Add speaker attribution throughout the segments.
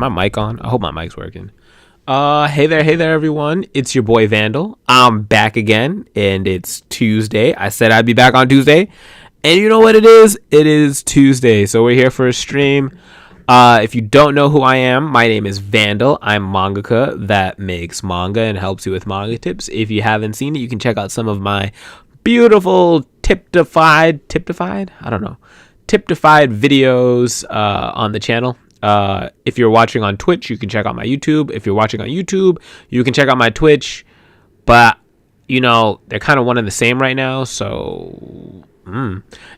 Speaker 1: my mic on? I hope my mic's working. Hey there, everyone. It's your boy Vandal. I'm back again, and it's Tuesday. I said I'd be back on Tuesday, and you know what it is? It is Tuesday, so we're here for a stream. If you don't know who I am, my name is Vandal. I'm mangaka that makes manga and helps you with manga tips. If you haven't seen it, you can check out some of my beautiful tiptified videos on the channel. If you're watching on Twitch, you can check out my YouTube. If you're watching on YouTube, you can check out my Twitch. But, you know, they're kind of one and the same right now. So,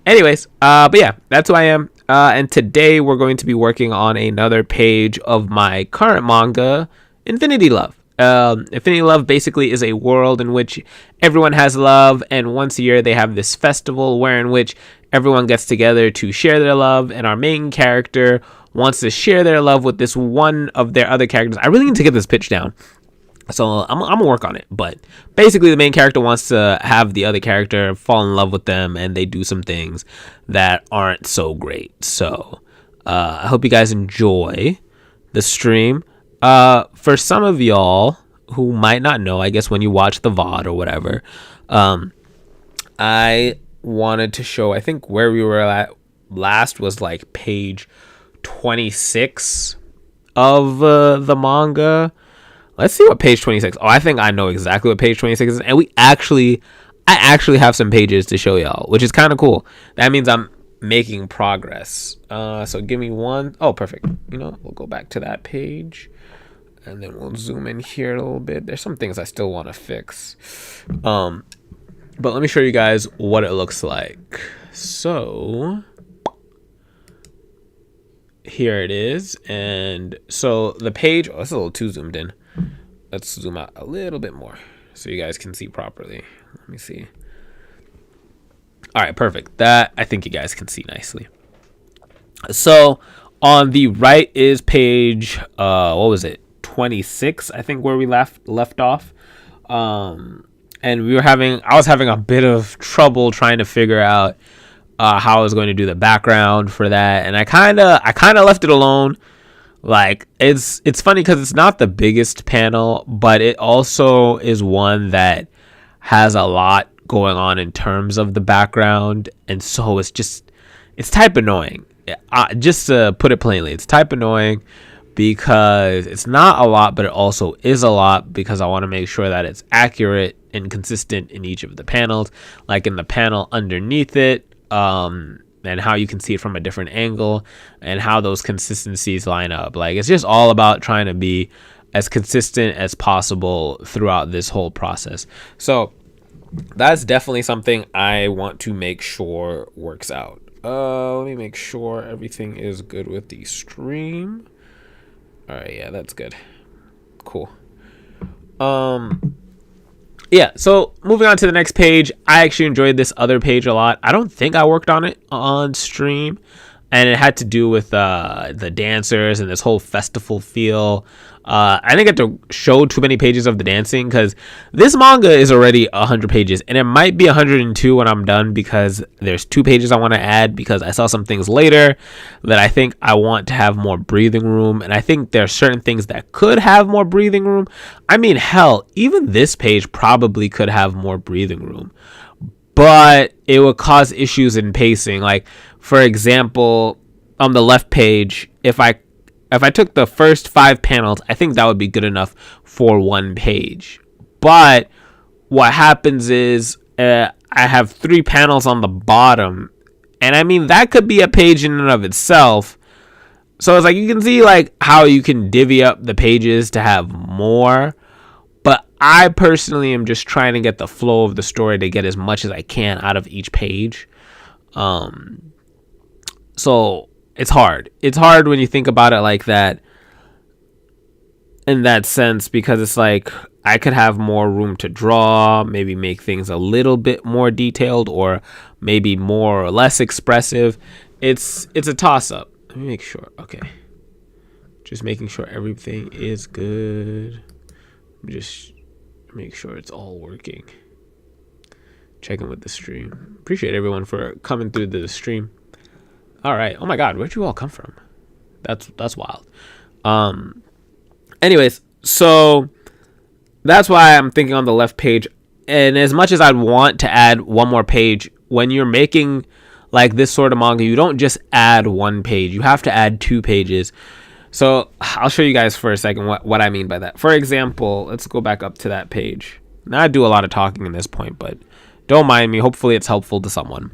Speaker 1: anyways, but yeah, that's who I am. And today we're going to be working on another page of my current manga, Infinity Love. Infinity Love basically is a world in which everyone has love, and once a year they have this festival in which everyone gets together to share their love, and our main character wants to share their love with this one of their other characters. I really need to get this pitch down, so I'm gonna work on it. But basically the main character wants to have the other character fall in love with them, and they do some things that aren't so great. So I hope you guys enjoy the stream. For some of y'all who might not know, I guess when you watch the VOD or whatever, I wanted to show, I think where we were at last was like page 26 of the manga. Let's see what page 26. Oh, I think I know exactly what page 26 is. And I actually have some pages to show y'all, which is kind of cool. That means I'm making progress. So give me one. Oh, perfect. You know, we'll go back to that page. And then we'll zoom in here a little bit. There's some things I still want to fix. But let me show you guys what it looks like. So here it is. And so the page, oh, it's a little too zoomed in. Let's zoom out a little bit more so you guys can see properly. Let me see. All right, perfect. That I think you guys can see nicely. So on the right is page, what was it? 26, I think, where we left off. And I was having a bit of trouble trying to figure out how I was going to do the background for that, and I kind of left it alone. Like, it's funny because it's not the biggest panel, but it also is one that has a lot going on in terms of the background, and so it's type annoying. Just to put it plainly, it's type annoying because it's not a lot, but it also is a lot because I want to make sure that it's accurate and consistent in each of the panels, like in the panel underneath it, and how you can see it from a different angle and how those consistencies line up. Like, it's just all about trying to be as consistent as possible throughout this whole process. So that's definitely something I want to make sure works out. Let me make sure everything is good with the stream. All right, yeah, that's good. Cool. Yeah, so moving on to the next page, I actually enjoyed this other page a lot. I don't think I worked on it on stream, and it had to do with the dancers and this whole festival feel. I didn't get to show too many pages of the dancing because this manga is already 100 pages, and it might be 102 when I'm done because there's 2 pages I want to add because I saw some things later that I think I want to have more breathing room, and I think there are certain things that could have more breathing room. I mean, hell, even this page probably could have more breathing room, but it would cause issues in pacing. Like, for example, on the left page, if I took the first 5 panels, I think that would be good enough for one page. But what happens is I have 3 panels on the bottom, and I mean, that could be a page in and of itself. So it's like, you can see like how you can divvy up the pages to have more. But I personally am just trying to get the flow of the story to get as much as I can out of each page. So it's hard. It's hard when you think about it like that, in that sense, because it's like I could have more room to draw, maybe make things a little bit more detailed, or maybe more or less expressive. It's a toss-up. Let me make sure. Okay. Just making sure everything is good. Just make sure it's all working. Checking with the stream. Appreciate everyone for coming through the stream. All right. Oh my God, where'd you all come from? That's wild. Anyways, so that's why I'm thinking on the left page. And as much as I'd want to add one more page, when you're making like this sort of manga, you don't just add one page. You have to add 2 pages. So I'll show you guys for a second what I mean by that. For example, let's go back up to that page. Now I do a lot of talking in this point, but don't mind me. Hopefully it's helpful to someone.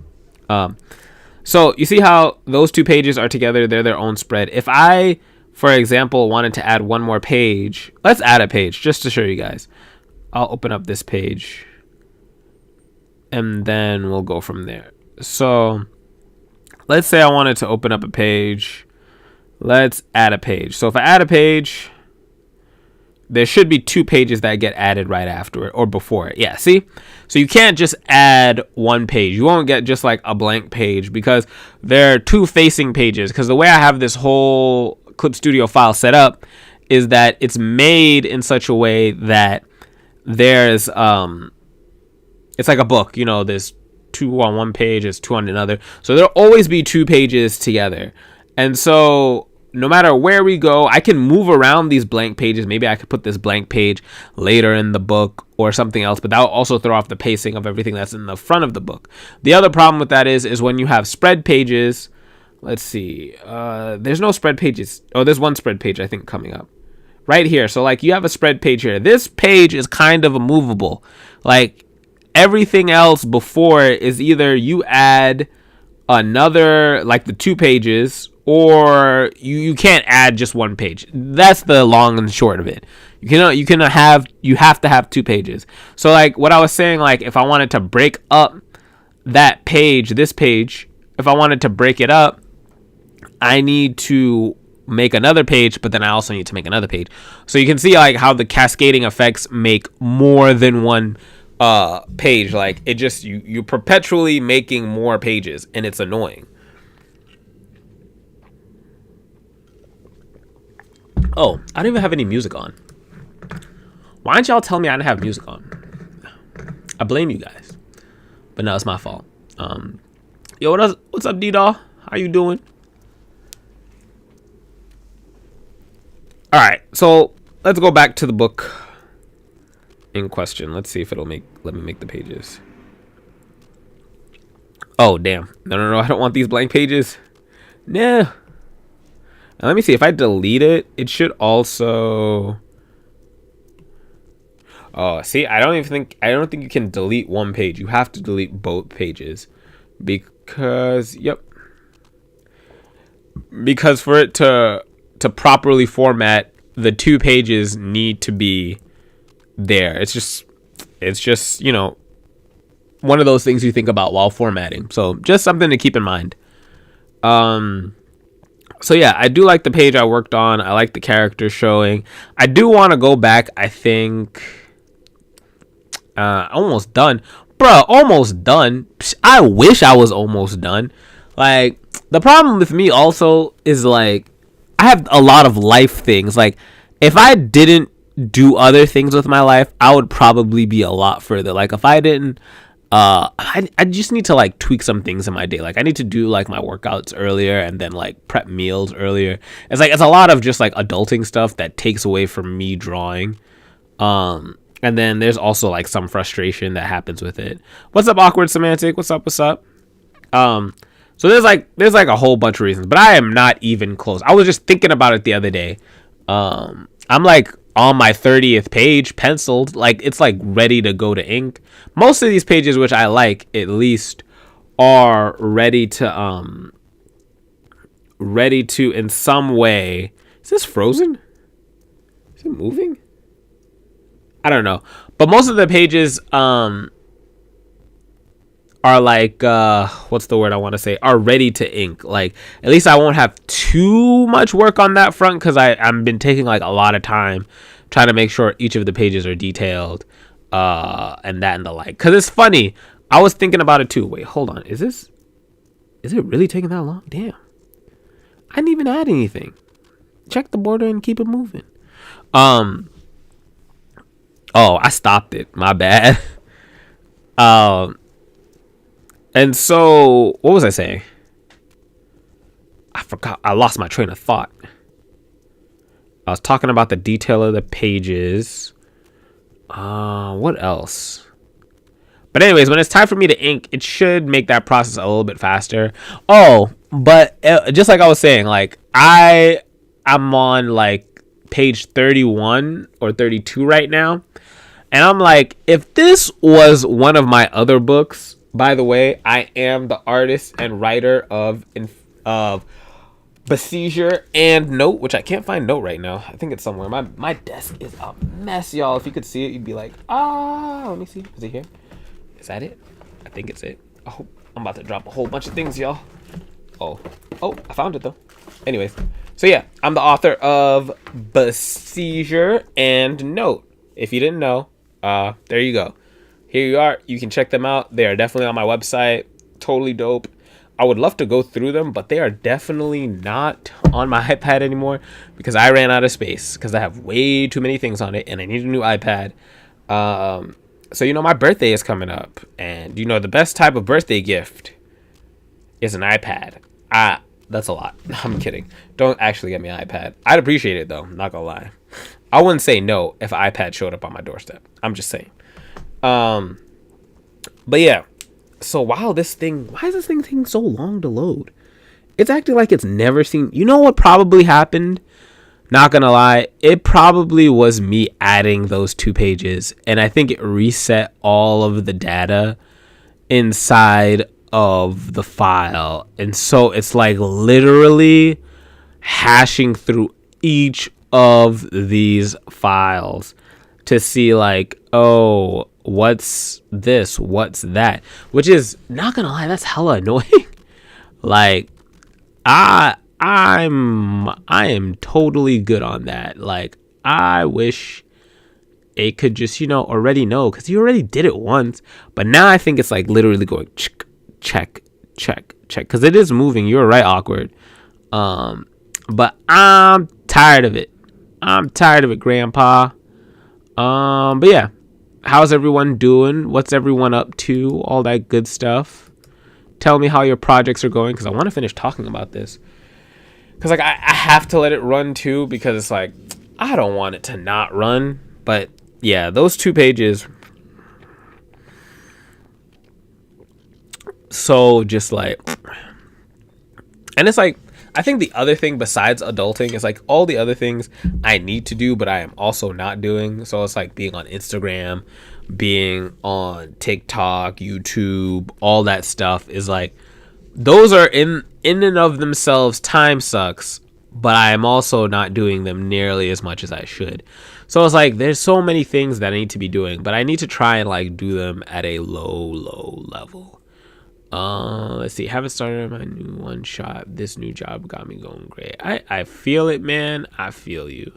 Speaker 1: So you see how those 2 pages are together. They're their own spread. If I, for example, wanted to add one more page, let's add a page just to show you guys. I'll open up this page and then we'll go from there. So let's say I wanted to open up a page. Let's add a page. So if I add a page, there should be 2 pages that get added right after it or before it. Yeah, see? So you can't just add one page. You won't get just like a blank page because there are 2 facing pages. Because the way I have this whole Clip Studio file set up is that it's made in such a way that there's it's like a book, you know, there's 2 on one page, there's 2 on another. So there'll always be 2 pages together. And so no matter where we go, I can move around these blank pages. Maybe I could put this blank page later in the book or something else, but that will also throw off the pacing of everything that's in the front of the book. The other problem with that is when you have spread pages. Let's see. There's no spread pages. Oh, there's one spread page, I think, coming up right here. So like you have a spread page here. This page is kind of movable. Like everything else before is either you add another, like the 2 pages, or you can't add just one page. That's the long and short of it. You have to have 2 pages. So like what I was saying, like if I wanted to break up that page, this page, if I wanted to break it up, I need to make another page, but then I also need to make another page. So you can see like how the cascading effects make more than one page. Like it just, you're perpetually making more pages and it's annoying. Oh, I don't even have any music on. Why didn't y'all tell me I didn't have music on? I blame you guys, but no, it's my fault. Yo, what's up, D-Daw? How you doing? All right, so let's go back to the book in question. Let's see if it'll let me make the pages. Oh, damn. No, I don't want these blank pages. Nah. Now, let me see if I delete it. It should also. Oh, see, I don't think you can delete one page. You have to delete both pages because because for it to properly format, the 2 pages need to be there. It's just, you know, one of those things you think about while formatting. So just something to keep in mind. So yeah, I do like the page I worked on. I like the characters showing. I do want to go back. I think almost done. Bruh, almost done. I wish I was almost done. Like, the problem with me also is like I have a lot of life things. Like, if I didn't do other things with my life, I would probably be a lot further. Like, if I didn't I just need to like tweak some things in my day. Like I need to do like my workouts earlier and then like prep meals earlier. It's a lot of just like adulting stuff that takes away from me drawing. And then there's also like some frustration that happens with it. What's up, Awkward Semantic? What's up? So there's like a whole bunch of reasons, but I am not even close. I was just thinking about it the other day. I'm like on my 30th page penciled, like it's like ready to go to ink. Most of these pages, which I like at least, are ready to in some way. Is this frozen? Is it moving? I don't know, but most of the pages are like what's the word I want to say, are ready to ink. Like at least I won't have too much work on that front because I've been taking like a lot of time trying to make sure each of the pages are detailed and that and the like. Because it's funny, I was thinking about it too. Wait, hold on, is it really taking that long? Damn, I didn't even add anything. Check the border and keep it moving. Oh, I stopped it, my bad. And so, what was I saying? I forgot. I lost my train of thought. I was talking about the detail of the pages. What else? But anyways, when it's time for me to ink, it should make that process a little bit faster. Oh, but just like I was saying, like I'm on like page 31 or 32 right now. And I'm like, if this was one of my other books, by the way, I am the artist and writer of Besiege and Note, which I can't find Note right now. I think it's somewhere. My desk is a mess, y'all. If you could see it, you'd be like, let me see. Is it here? Is that it? I think it's it. Oh, I'm about to drop a whole bunch of things, y'all. Oh, I found it though. Anyways, so yeah, I'm the author of Besiege and Note. If you didn't know, there you go. Here you are. You can check them out. They are definitely on my website. Totally dope. I would love to go through them, but they are definitely not on my iPad anymore because I ran out of space because I have way too many things on it and I need a new iPad. So, you know, my birthday is coming up and, you know, the best type of birthday gift is an iPad. That's a lot. I'm kidding. Don't actually get me an iPad. I'd appreciate it, though. Not gonna lie. I wouldn't say no if an iPad showed up on my doorstep. I'm just saying. But yeah. So why is this thing taking so long to load? It's acting like it's never seen. You know what probably happened? Not gonna lie, it probably was me adding those 2 pages, and I think it reset all of the data inside of the file, and so it's like literally hashing through each of these files to see like, oh, what's this, what's that, which is, not gonna lie, that's hella annoying. Like I am totally good on that. Like I wish it could just, you know, already know, because you already did it once, but now I think it's like literally going check, because it is moving. You're right, awkward. But I'm tired of it. Grandpa. But yeah, how's everyone doing? What's everyone up to? All that good stuff. Tell me how your projects are going, because I want to finish talking about this. Because like I have to let it run too, because it's like I don't want it to not run. But yeah, those 2 pages. So just like, and it's like, I think the other thing besides adulting is like all the other things I need to do, but I am also not doing. So it's like being on Instagram, being on TikTok, YouTube, all that stuff is like, those are in and of themselves time sucks, but I am also not doing them nearly as much as I should. So it's like, there's so many things that I need to be doing, but I need to try and like do them at a low level. Let's see. Haven't started my new one shot. This new job got me going great. I feel it, man. I feel you.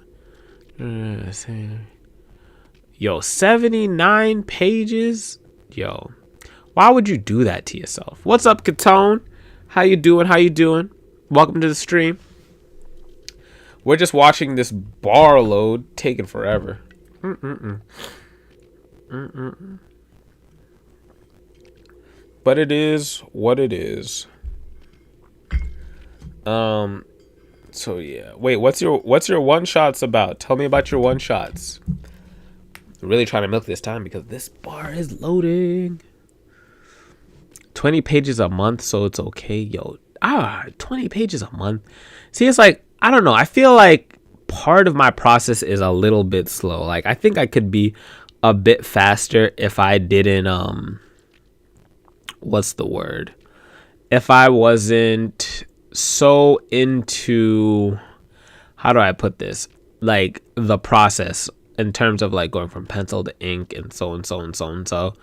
Speaker 1: Yo, 79 pages. Yo, why would you do that to yourself? What's up, Katone? How you doing? Welcome to the stream. We're just watching this bar load taking forever. But it is what it is. So yeah. Wait, what's your one shots about? Tell me about your one shots. I'm really trying to milk this time because this bar is loading. 20 pages a month, so it's okay. Yo, 20 pages a month. See, it's like, I don't know. I feel like part of my process is a little bit slow. Like I think I could be a bit faster if I didn't what's the word? If I wasn't so into, how do I put this? Like the process in terms of like going from pencil to ink and so and so and so and so.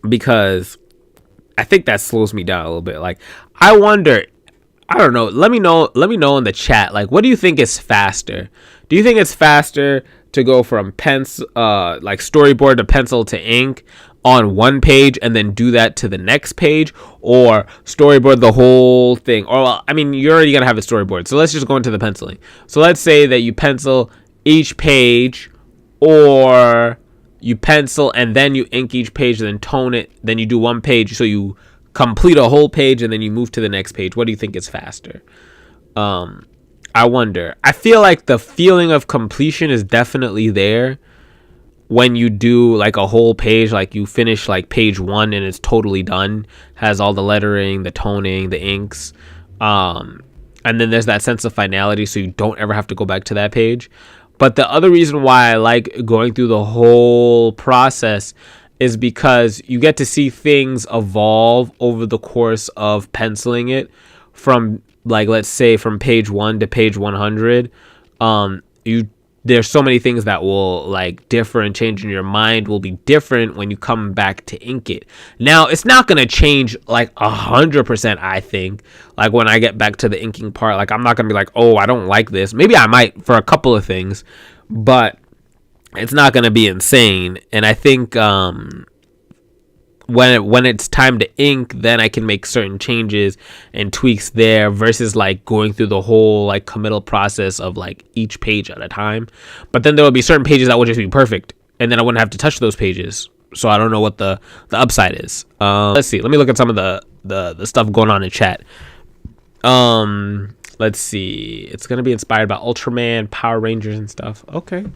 Speaker 1: Because I think that slows me down a little bit. Like I wonder, I don't know. Let me know in the chat. Like, what do you think is faster? Do you think it's faster to go from pencil, like storyboard to pencil to ink on one page and then do that to the next page, or storyboard the whole thing? Or I mean, you're already gonna have a storyboard, so let's just go into the penciling. So let's say that you pencil each page, or you pencil and then you ink each page and then tone it, then you do one page, so you complete a whole page and then you move to the next page. What do you think is faster? I wonder. I feel like the feeling of completion is definitely there when you do like a whole page, like you finish like page 1 and it's totally done, has all the lettering, the toning, the inks, and then there's that sense of finality, so you don't ever have to go back to that page. But the other reason why I like going through the whole process is because you get to see things evolve over the course of penciling it from, like, let's say from page 1 to page 100. There's so many things that will like differ and change, and your mind will be different when you come back to ink it. Now, it's not going to change like 100%, I think. Like when I get back to the inking part, like I'm not going to be like, oh, I don't like this. Maybe I might for a couple of things, but it's not going to be insane. And I think when it's time to ink, then I can make certain changes and tweaks there versus like going through the whole like committal process of like each page at a time. But then there will be certain pages that would just be perfect, and then I wouldn't have to touch those pages. So I don't know what the upside is. Let's see. Let me look at some of the stuff going on in chat. Let's see. It's gonna be inspired by Ultraman, Power Rangers, and stuff. Okay.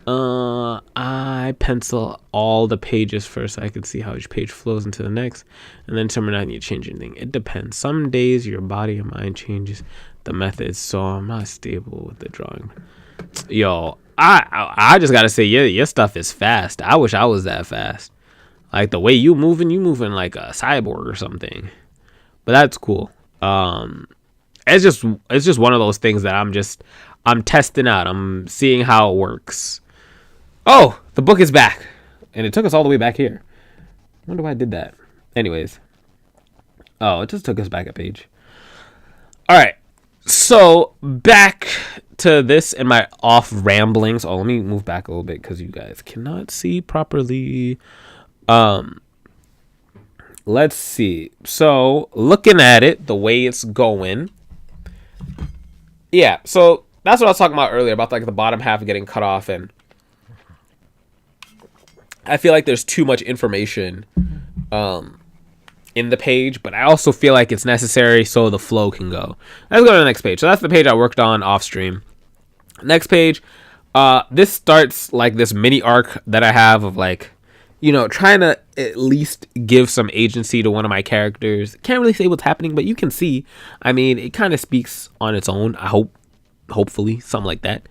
Speaker 1: I pencil all the pages first so I can see how each page flows into the next, and then determine I need to change anything. It depends. Some days your body and mind changes the method, so I'm not stable with the drawing. Yo, I just gotta say, your stuff is fast. I wish I was that fast. Like the way you moving like a cyborg or something. But that's cool. It's just one of those things that I'm testing out. I'm seeing how it works. Oh, the book is back. And it took us all the way back here. I wonder why I did that. Anyways. Oh, it just took us back a page. Alright. So, back to this and my off ramblings. Oh, let me move back a little bit because you guys cannot see properly. Let's see. So, looking at it, the way it's going. Yeah, so that's what I was talking about earlier, about like the bottom half getting cut off, and I feel like there's too much information in the page, but I also feel like it's necessary so the flow can go. Let's go to the next page. So that's the page I worked on off stream. Next page, this starts like this mini arc that I have of like, you know, trying to at least give some agency to one of my characters. Can't really say what's happening, but you can see. I mean, it kind of speaks on its own. I hope, hopefully, something like that.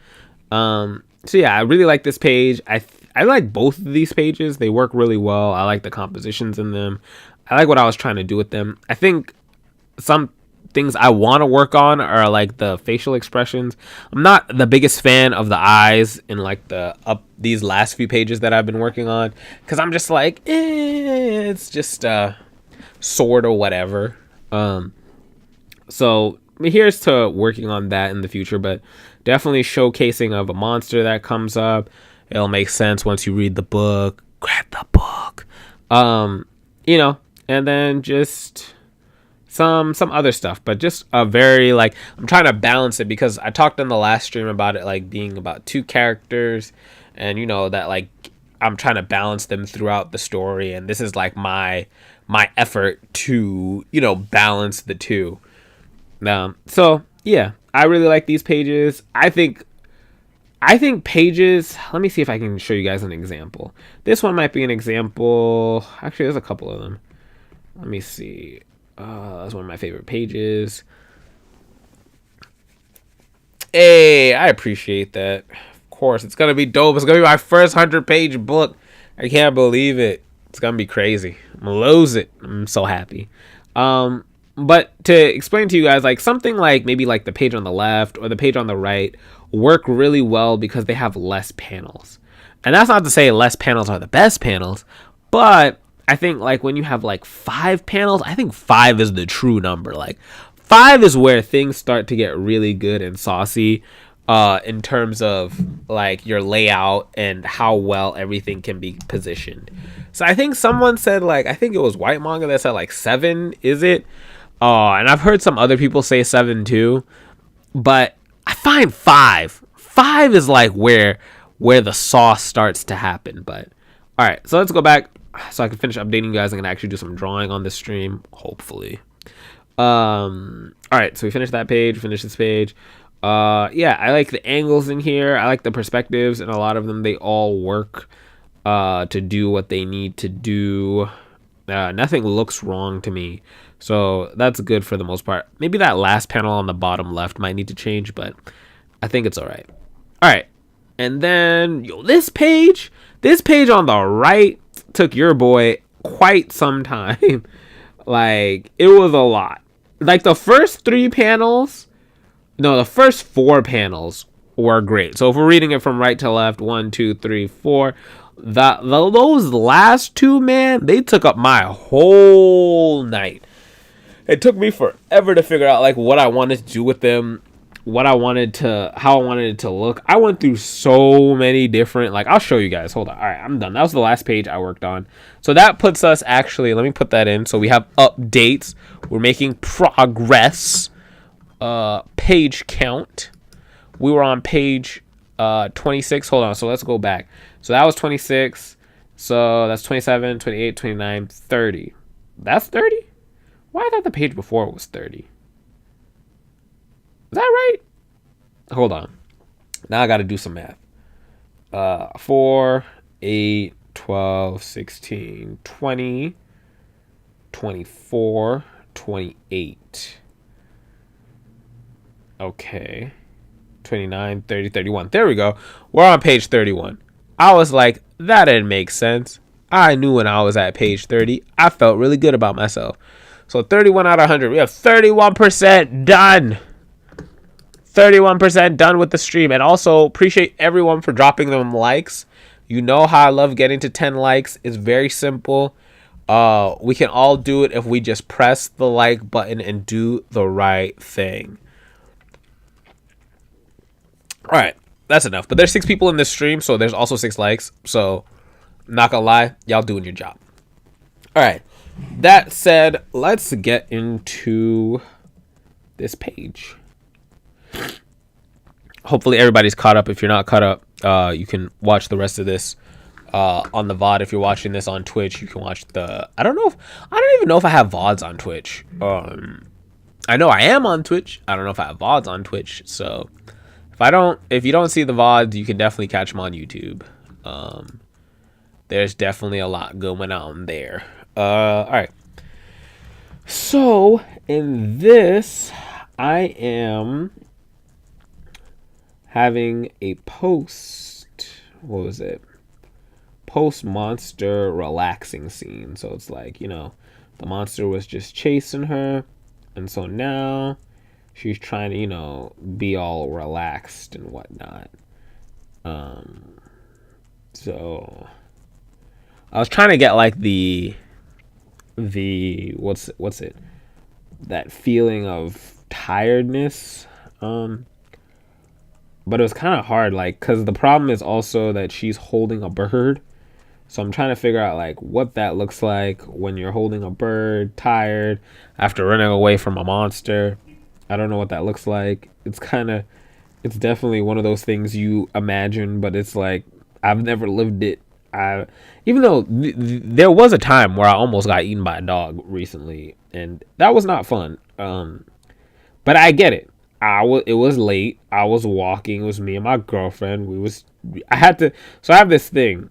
Speaker 1: So yeah, I really like this page. I like both of these pages. They work really well. I like the compositions in them. I like what I was trying to do with them. I think some things I want to work on are like the facial expressions. I'm not the biggest fan of the eyes in like these last few pages that I've been working on, because I'm just like, it's just sort of whatever. So here's to working on that in the future, but definitely showcasing of a monster that comes up. It'll make sense once you read the book. Grab the book. You know, and then just some other stuff, but just a very like, I'm trying to balance it because I talked in the last stream about it like being about 2 characters, and you know that like I'm trying to balance them throughout the story, and this is like my effort to, you know, balance the two. So yeah, I really like these pages. I think pages, let me see if I can show you guys an example. This one might be an example. Actually, there's a couple of them. Let me see. That's one of my favorite pages. Hey, I appreciate that. Of course, it's gonna be dope. It's gonna be my first 100-page book. I can't believe it. It's gonna be crazy. I'm gonna lose it. I'm so happy. But to explain to you guys, like something like maybe like the page on the left or the page on the right work really well because they have less panels. And that's not to say less panels are the best panels, but I think like when you have like 5 panels, I think 5 is the true number. Like 5 is where things start to get really good and saucy in terms of like your layout and how well everything can be positioned. So I think someone said like, I think it was White Manga that said like 7, is it? And I've heard some other people say 7 too, but I find 5 is like where the sauce starts to happen. But all right, so let's go back so I can finish updating you guys. I'm gonna actually do some drawing on this stream, hopefully. All right, so we finished that page, finish this page. Yeah, I like the angles in here. I like the perspectives, and a lot of them, they all work to do what they need to do. Nothing looks wrong to me, so that's good for the most part. Maybe that last panel on the bottom left might need to change, but I think it's all right. All right, and then this page on the right took your boy quite some time. Like, it was a lot. Like, the first four panels were great. So if we're reading it from right to left, 1, 2, 3, 4, those last two, man, they took up my whole night. It took me forever to figure out like what I wanted to do with them, how I wanted it to look. I went through so many different, like, I'll show you guys. Hold on. All right, I'm done. That was the last page I worked on. So that puts us, actually, let me put that in. So we have updates. We're making progress. Page count. We were on page 26. Hold on. So let's go back. So that was 26. So that's 27, 28, 29, 30. That's 30? Why I thought the page before was 30? Is that right? Hold on. Now I got to do some math. 4, 8, 12, 16, 20, 24, 28. Okay. 29, 30, 31. There we go. We're on page 31. I was like, that didn't make sense. I knew when I was at page 30. I felt really good about myself. So 31 out of 100. We have 31% done. 31% done with the stream. And also appreciate everyone for dropping them likes. You know how I love getting to 10 likes. It's very simple. We can all do it if we just press the like button and do the right thing. All right, that's enough. But there's 6 people in this stream, so there's also 6 likes. So, not gonna lie, y'all doing your job. All right, that said, let's get into this page. Hopefully everybody's caught up. If you're not caught up, you can watch the rest of this on the VOD. If you're watching this on Twitch, you can watch the... I don't even know if I have VODs on Twitch. I know I am on Twitch. I don't know if I have VODs on Twitch, so... If you don't see the VODs, you can definitely catch them on YouTube. There's definitely a lot going on there. All right. So in this, I am having a post. What was it? Post monster relaxing scene. So it's like, the monster was just chasing her, and so now she's trying to, be all relaxed and whatnot. So I was trying to get like the what's it? That feeling of tiredness. But it was kind of hard, like, because the problem is also that she's holding a bird. So I'm trying to figure out like what that looks like when you're holding a bird, tired, after running away from a monster. I don't know what that looks like. It's definitely one of those things you imagine, but it's like, I've never lived it. Even though there was a time where I almost got eaten by a dog recently, and that was not fun. But I get it. It was late. I was walking. It was me and my girlfriend. I have this thing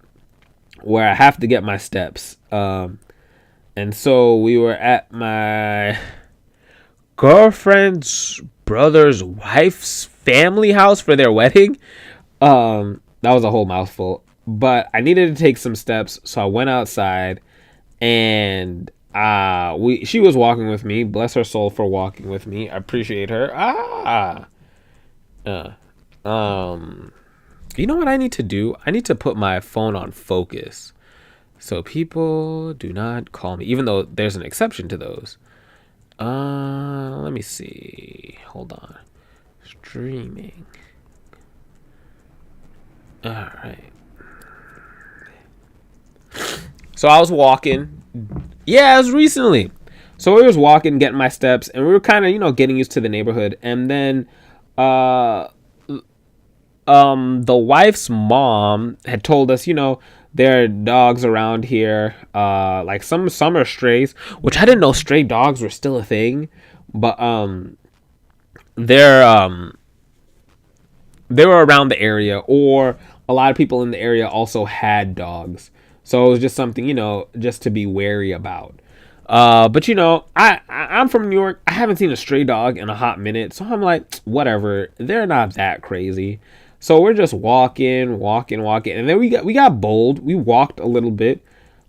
Speaker 1: where I have to get my steps. And so we were at my girlfriend's brother's wife's family house for their wedding. That was a whole mouthful, but I needed to take some steps, so I went outside, and she was walking with me. Bless her soul for walking with me. I appreciate her. You know what I need to do? I need to put my phone on focus so people do not call me, even though there's an exception to those. Let me see. Hold on. Streaming. All right. So I was walking. Yeah, it was recently. So we was walking, getting my steps, and we were kind of, getting used to the neighborhood. And then, the wife's mom had told us, there are dogs around here. Like some are strays, which I didn't know stray dogs were still a thing. but they're they were around the area, or a lot of people in the area also had dogs. So it was just something, just to be wary about. But I'm from New York. I haven't seen a stray dog in a hot minute, so I'm like, whatever. They're not that crazy. So we're just walking, and then we got bold. We walked a little bit,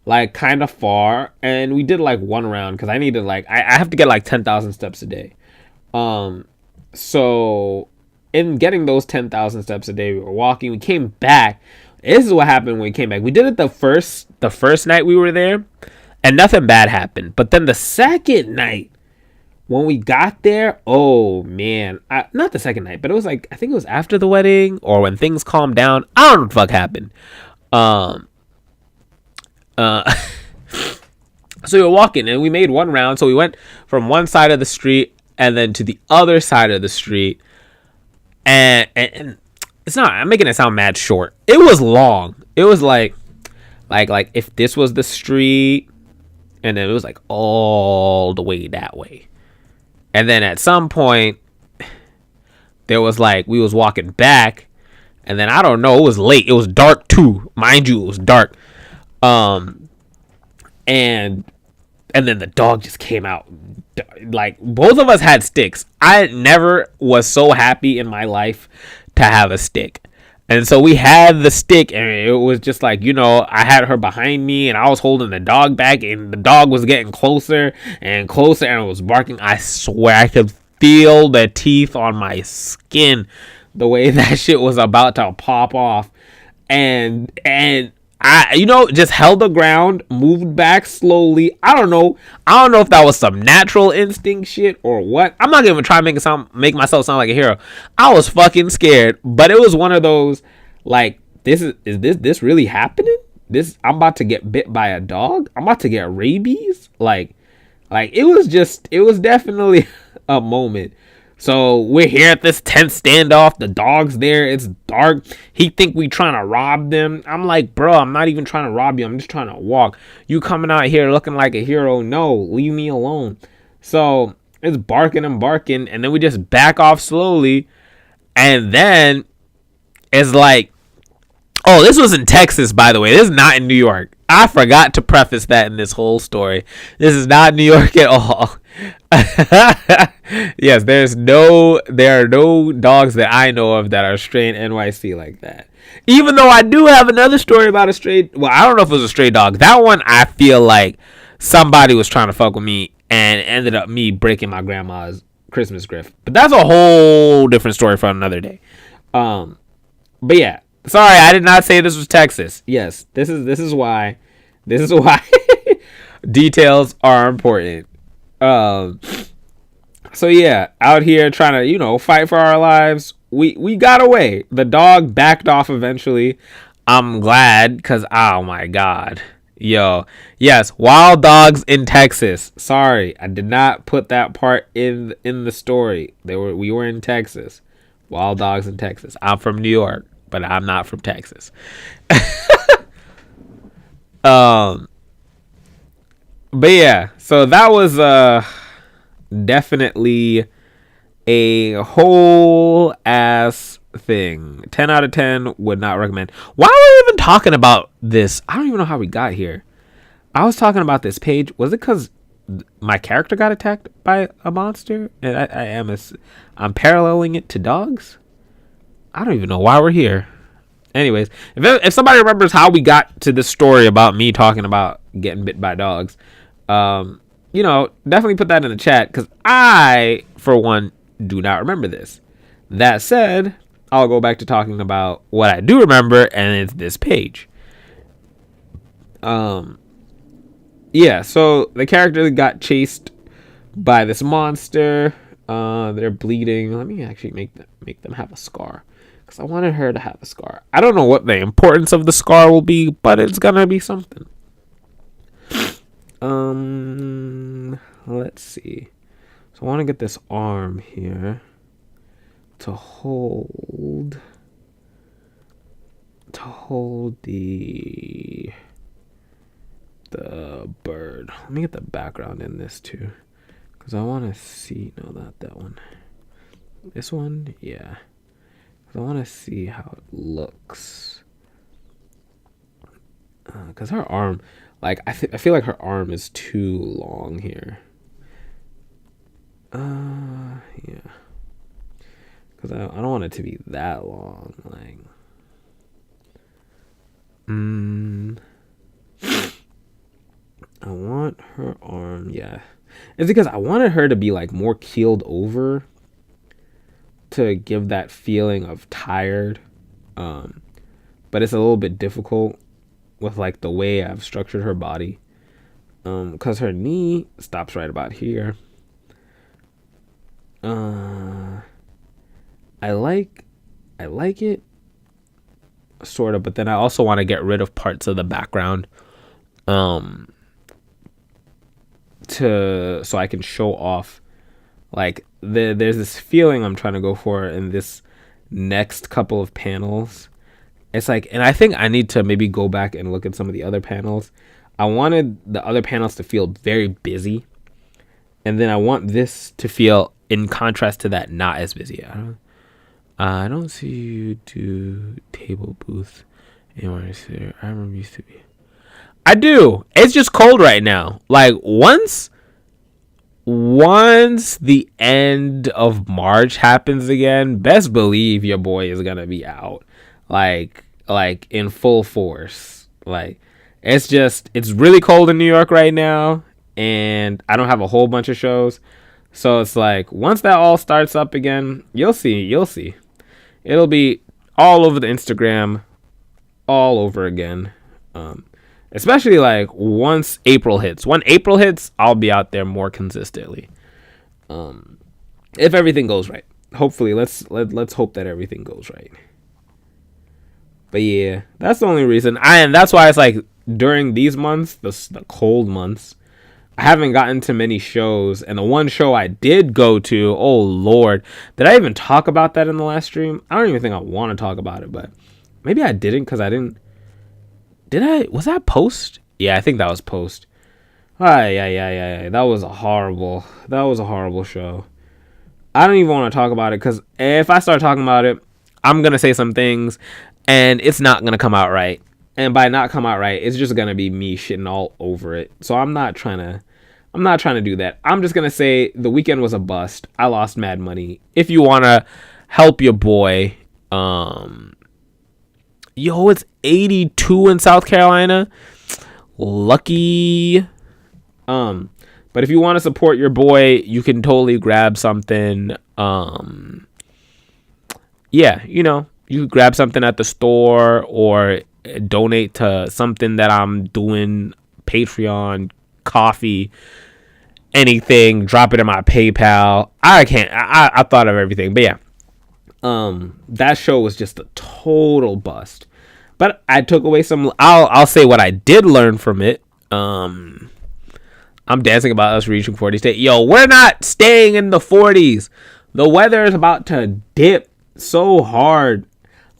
Speaker 1: like kind of far, and we did like one round because I needed I have to get like 10,000 steps a day. So in getting those 10,000 steps a day, we were walking. We came back. This is what happened when we came back. We did it the first night we were there, and nothing bad happened. But then the second night, when we got there, oh man, not the second night, but it was I think it was after the wedding or when things calmed down. I don't know what the fuck happened. So we were walking and we made one round. So we went from one side of the street and then to the other side of the street. And it's not, I'm making it sound mad short. It was long. It was like if this was the street and then it was all the way that way. And then at some point there was we was walking back and then I don't know, it was late. It was dark too. Mind you, it was dark. And then the dog just came out. Both of us had sticks. I never was so happy in my life to have a stick. And so we had the stick and it was just I had her behind me and I was holding the dog back and the dog was getting closer and closer and it was barking. I swear I could feel the teeth on my skin the way that shit was about to pop off. And I, just held the ground, moved back slowly. I don't know if that was some natural instinct shit or what. I'm not gonna even try to make myself sound like a hero. I was fucking scared, but it was one of those is this really happening? I'm about to get bit by a dog. I'm about to get rabies. It was definitely a moment. So we're here at this tense standoff. The dog's there. It's dark. He think we trying to rob them. I'm like, bro, I'm not even trying to rob you. I'm just trying to walk. You coming out here looking like a hero. No, leave me alone. So it's barking and barking. And then we just back off slowly. And then it's oh, this was in Texas, by the way. This is not in New York. I forgot to preface that in this whole story. This is not New York at all. Yes, there are no dogs that I know of that are stray in NYC like that. Even though I do have another story about a stray. Well, I don't know if it was a stray dog. That one, I feel like somebody was trying to fuck with me and ended up me breaking my grandma's Christmas gift. But that's a whole different story for another day. But yeah. Sorry, I did not say this was Texas. Yes, this is why details are important. So yeah, out here trying to, fight for our lives. We got away. The dog backed off eventually. I'm glad because oh my god. Yo, yes, wild dogs in Texas. Sorry, I did not put that part in the story. We were in Texas. Wild dogs in Texas. I'm from New York, but I'm not from Texas. But yeah, so that was definitely a whole ass thing. 10 out of 10 would not recommend. Why are we even talking about this? I don't even know how we got here. I was talking about this page. Was it because my character got attacked by a monster? And I'm paralleling it to dogs? I don't even know why we're here. Anyways, if somebody remembers how we got to this story about me talking about getting bit by dogs, definitely put that in the chat because I, for one, do not remember this. That said, I'll go back to talking about what I do remember, and it's this page. Yeah, so the character got chased by this monster. They're bleeding. Let me actually make them have a scar. Because I wanted her to have a scar. I don't know what the importance of the scar will be, but it's gonna be something. Let's see. So I want to get this arm here to hold the bird. Let me get the background in this too, Because I want to see, no, not that one. This one, yeah. Because I want to see how it looks. Because her arm, like, I feel like her arm is too long here. Yeah. Because I don't want it to be that long. Like, I want her arm, yeah. It's because I wanted her to be like more keeled over to give that feeling of tired. But it's a little bit difficult with like the way I've structured her body. Because her knee stops right about here. I like it sort of, but then I also want to get rid of parts of the background so I can show off like there's this feeling I'm trying to go for in this next couple of panels. It's like, and I think I need to maybe go back and look at some of the other panels. I wanted the other panels to feel very busy, and then I want this to feel in contrast to that not as busy. I don't see you do table booth anywhere. I remember used to be. I do. It's just cold right now. Like once the end of March happens again, best believe your boy is gonna be out. Like in full force. Like it's really cold in New York right now, and I don't have a whole bunch of shows. So it's like once that all starts up again, you'll see. It'll be all over the Instagram all over again. Especially like once April hits. When April hits, I'll be out there more consistently. If everything goes right. Hopefully, let's hope that everything goes right. But yeah, that's the only reason. And that's why it's like during these months, the cold months, I haven't gotten to many shows. And the one show I did go to, oh Lord, did I even talk about that in the last stream? I don't even think I want to talk about it, but maybe I didn't because I didn't. Was that post? Yeah, I think that was post. Yeah. That was a horrible show. I don't even want to talk about it because if I start talking about it, I'm going to say some things and it's not going to come out right. And by not come out right, it's just going to be me shitting all over it. So I'm not trying to do that. I'm just going to say the weekend was a bust. I lost mad money. If you want to help your boy, yo, it's 82 in South Carolina. Lucky. But if you want to support your boy, you can totally grab something. Yeah, you grab something at the store or donate to something that I'm doing, Patreon, coffee, anything, drop it in my PayPal. I thought of everything, but yeah. That show was just a total bust. But I took away some. I'll say what I did learn from it. I'm dancing about us reaching 40 state. Yo, we're not staying in the 40s. The weather is about to dip so hard.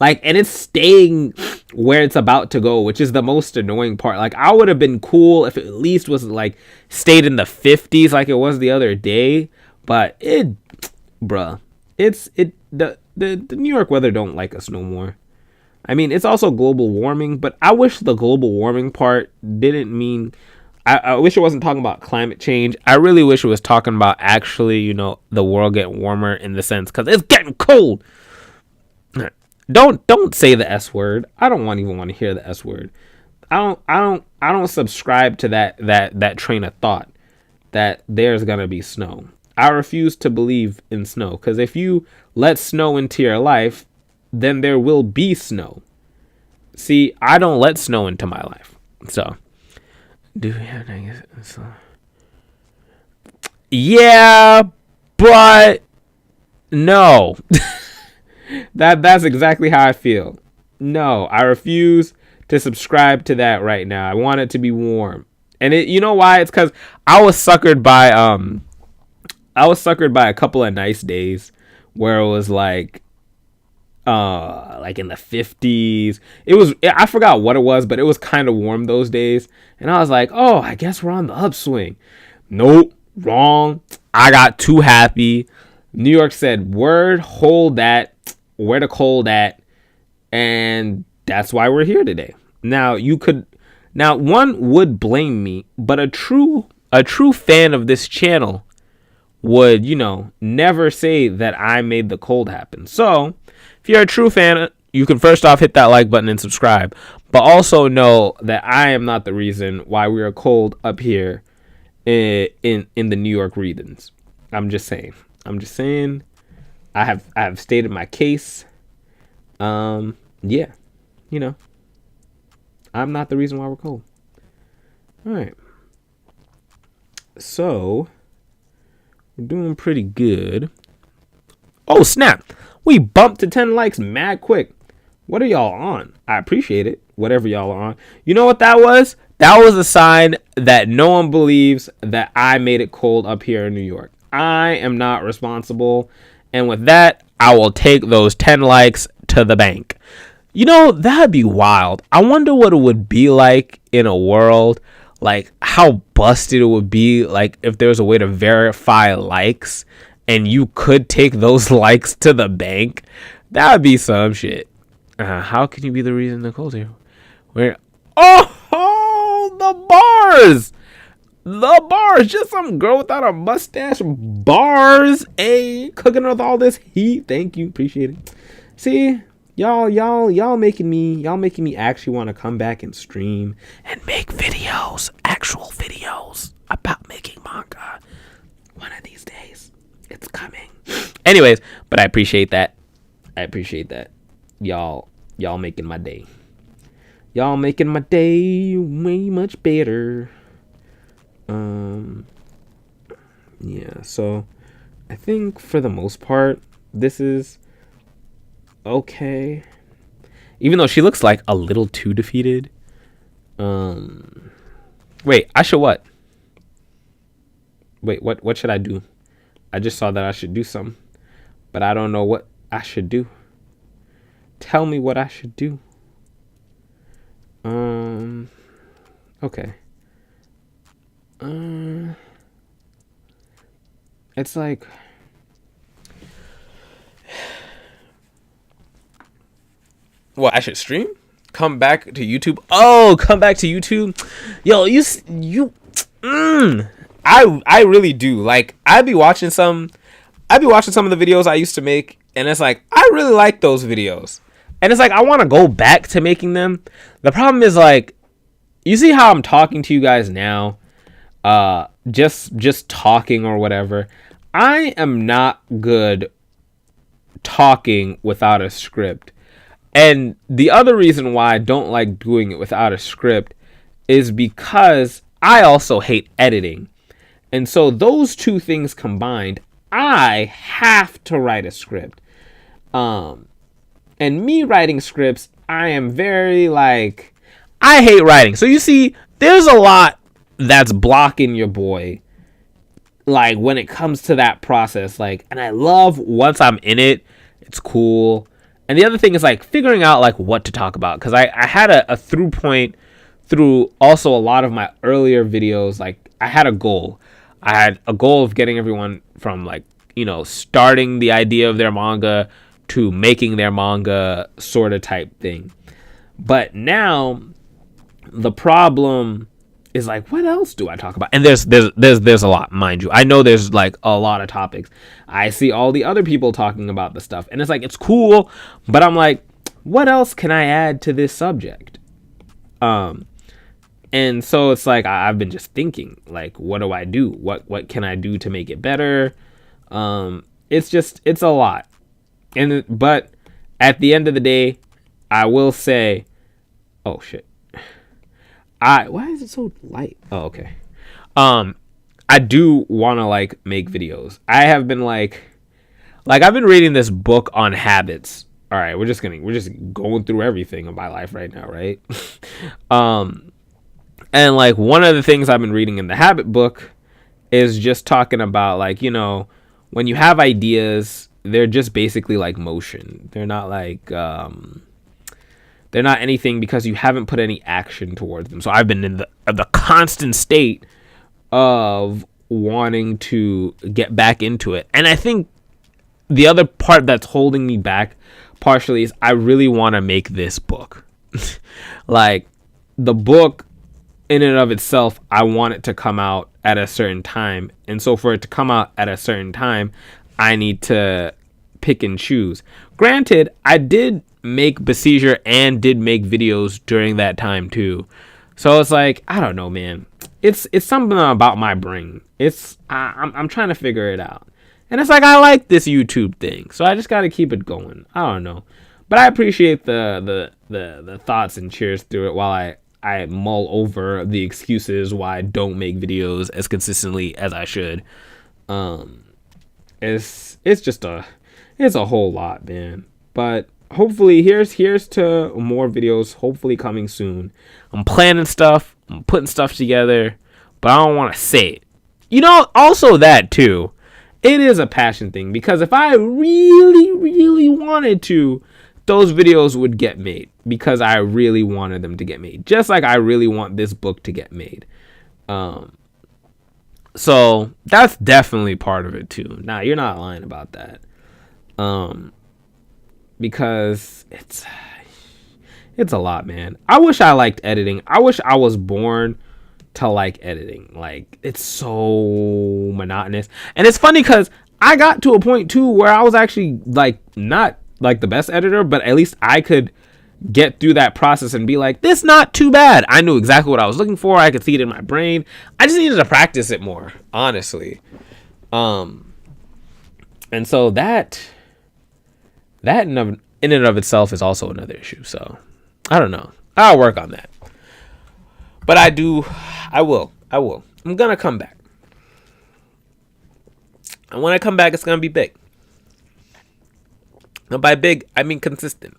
Speaker 1: Like, and it's staying where it's about to go, which is the most annoying part. Like, I would have been cool if it at least was like stayed in the 50s like it was the other day. But the New York weather don't like us no more. I mean, it's also global warming, but I wish the global warming part didn't mean. I wish it wasn't talking about climate change. I really wish it was talking about actually, the world getting warmer in the sense because it's getting cold. Don't say the S word. I don't even want to hear the S word. I don't subscribe to that train of thought that there's gonna be snow. I refuse to believe in snow because if you let snow into your life, then there will be snow. See, I don't let snow into my life. So, do we have yeah, but no. That's exactly how I feel. No, I refuse to subscribe to that right now. I want it to be warm. And you know why? It's because I was suckered by a couple of nice days where it was like in the 50s. I forgot what it was, but it was kind of warm those days. And I was like, oh, I guess we're on the upswing. Nope, wrong. I got too happy. New York said, word, hold that, where the cold at, and that's why we're here today. Now one would blame me, but a true fan of this channel would, never say that I made the cold happen. So if you're a true fan, you can first off hit that like button and subscribe, but also know that I am not the reason why we are cold up here in the New York regions. I'm just saying. I have stated my case. Yeah, I'm not the reason why we're cold. All right. So we're doing pretty good. Oh, snap. We bumped to 10 likes mad quick. What are y'all on? I appreciate it. Whatever y'all are on. You know what that was? That was a sign that no one believes that I made it cold up here in New York. I am not responsible. And with that, I will take those 10 likes to the bank. That'd be wild. I wonder what it would be like in a world, like how busted it would be, like if there's a way to verify likes and you could take those likes to the bank. That would be some shit. How can you be the reason the cold here? Where? Oh, the bars. Just some girl without a mustache. Bars. Cooking with all this heat. Thank you. Appreciate it. See, y'all making me actually want to come back and stream and make videos, actual videos about making manga. One of these days, it's coming. Anyways, but I appreciate that. Y'all making my day. Y'all making my day way much better. Yeah, so I think for the most part, this is okay. Even though she looks like a little too defeated. Wait, I should what? Wait, what should I do? I just saw that I should do something, but I don't know what I should do. Tell me what I should do. Okay. It's like what, I should stream? Come back to YouTube? Oh, come back to YouTube? Yo, I really do. Like, I'd be watching some of the videos I used to make, and it's like I really like those videos. And it's like I want to go back to making them. The problem is, like, you see how I'm talking to you guys now? Just talking or whatever. I am not good talking without a script. And the other reason why I don't like doing it without a script is because I also hate editing. And so those two things combined, I have to write a script. And me writing scripts, I am very like, I hate writing. So you see, there's a lot that's blocking your boy, like when it comes to that process. Like, and I love once I'm in it, it's cool. And the other thing is like figuring out like what to talk about, because I had a through point through also a lot of my earlier videos. Like I had a goal. I had a goal of getting everyone from like, starting the idea of their manga to making their manga sort of type thing. But now the problem is like, what else do I talk about? And there's a lot, mind you. I know there's like a lot of topics. I see all the other people talking about the stuff, and it's like, it's cool, but I'm like, what else can I add to this subject? And so it's like, I've been just thinking, like, what do I do? What can I do to make it better? It's a lot. But at the end of the day, I will say, oh shit. Why is it so light? Oh, okay. I do want to like make videos. I have been like I've been reading this book on habits. All right, we're just going through everything in my life right now, right? And like one of the things I've been reading in the habit book is just talking about like, when you have ideas, they're just basically like motion. They're not like they're not anything because you haven't put any action towards them. So I've been in the constant state of wanting to get back into it. And I think the other part that's holding me back partially is I really want to make this book. Like, the book in and of itself, I want it to come out at a certain time. And so for it to come out at a certain time, I need to pick and choose. Granted, I did make Besieger and did make videos during that time too. So it's like, I don't know, man. It's something about my brain. I'm trying to figure it out. And it's like, I like this YouTube thing, so I just got to keep it going. I don't know. But I appreciate the thoughts and cheers through it while I mull over the excuses why I don't make videos as consistently as I should. It's a whole lot, man. But hopefully here's to more videos hopefully coming soon. I'm planning stuff, I'm putting stuff together, but I don't want to say it. You know, also that too. It is a passion thing, because if I really, really wanted to, those videos would get made because I really wanted them to get made. Just like I really want this book to get made. So that's definitely part of it too. Nah, you're not lying about that. Because it's a lot, man. I wish I liked editing. I wish I was born to like editing. Like, it's so monotonous. And it's funny because I got to a point too where I was actually like not like the best editor, but at least I could get through that process and be like, this not too bad. I knew exactly what I was looking for. I could see it in my brain. I just needed to practice it more, honestly. And so that in and of itself is also another issue. So I don't know. I'll work on that. But I will. I'm gonna come back. And when I come back, it's gonna be big. And by big, I mean consistent.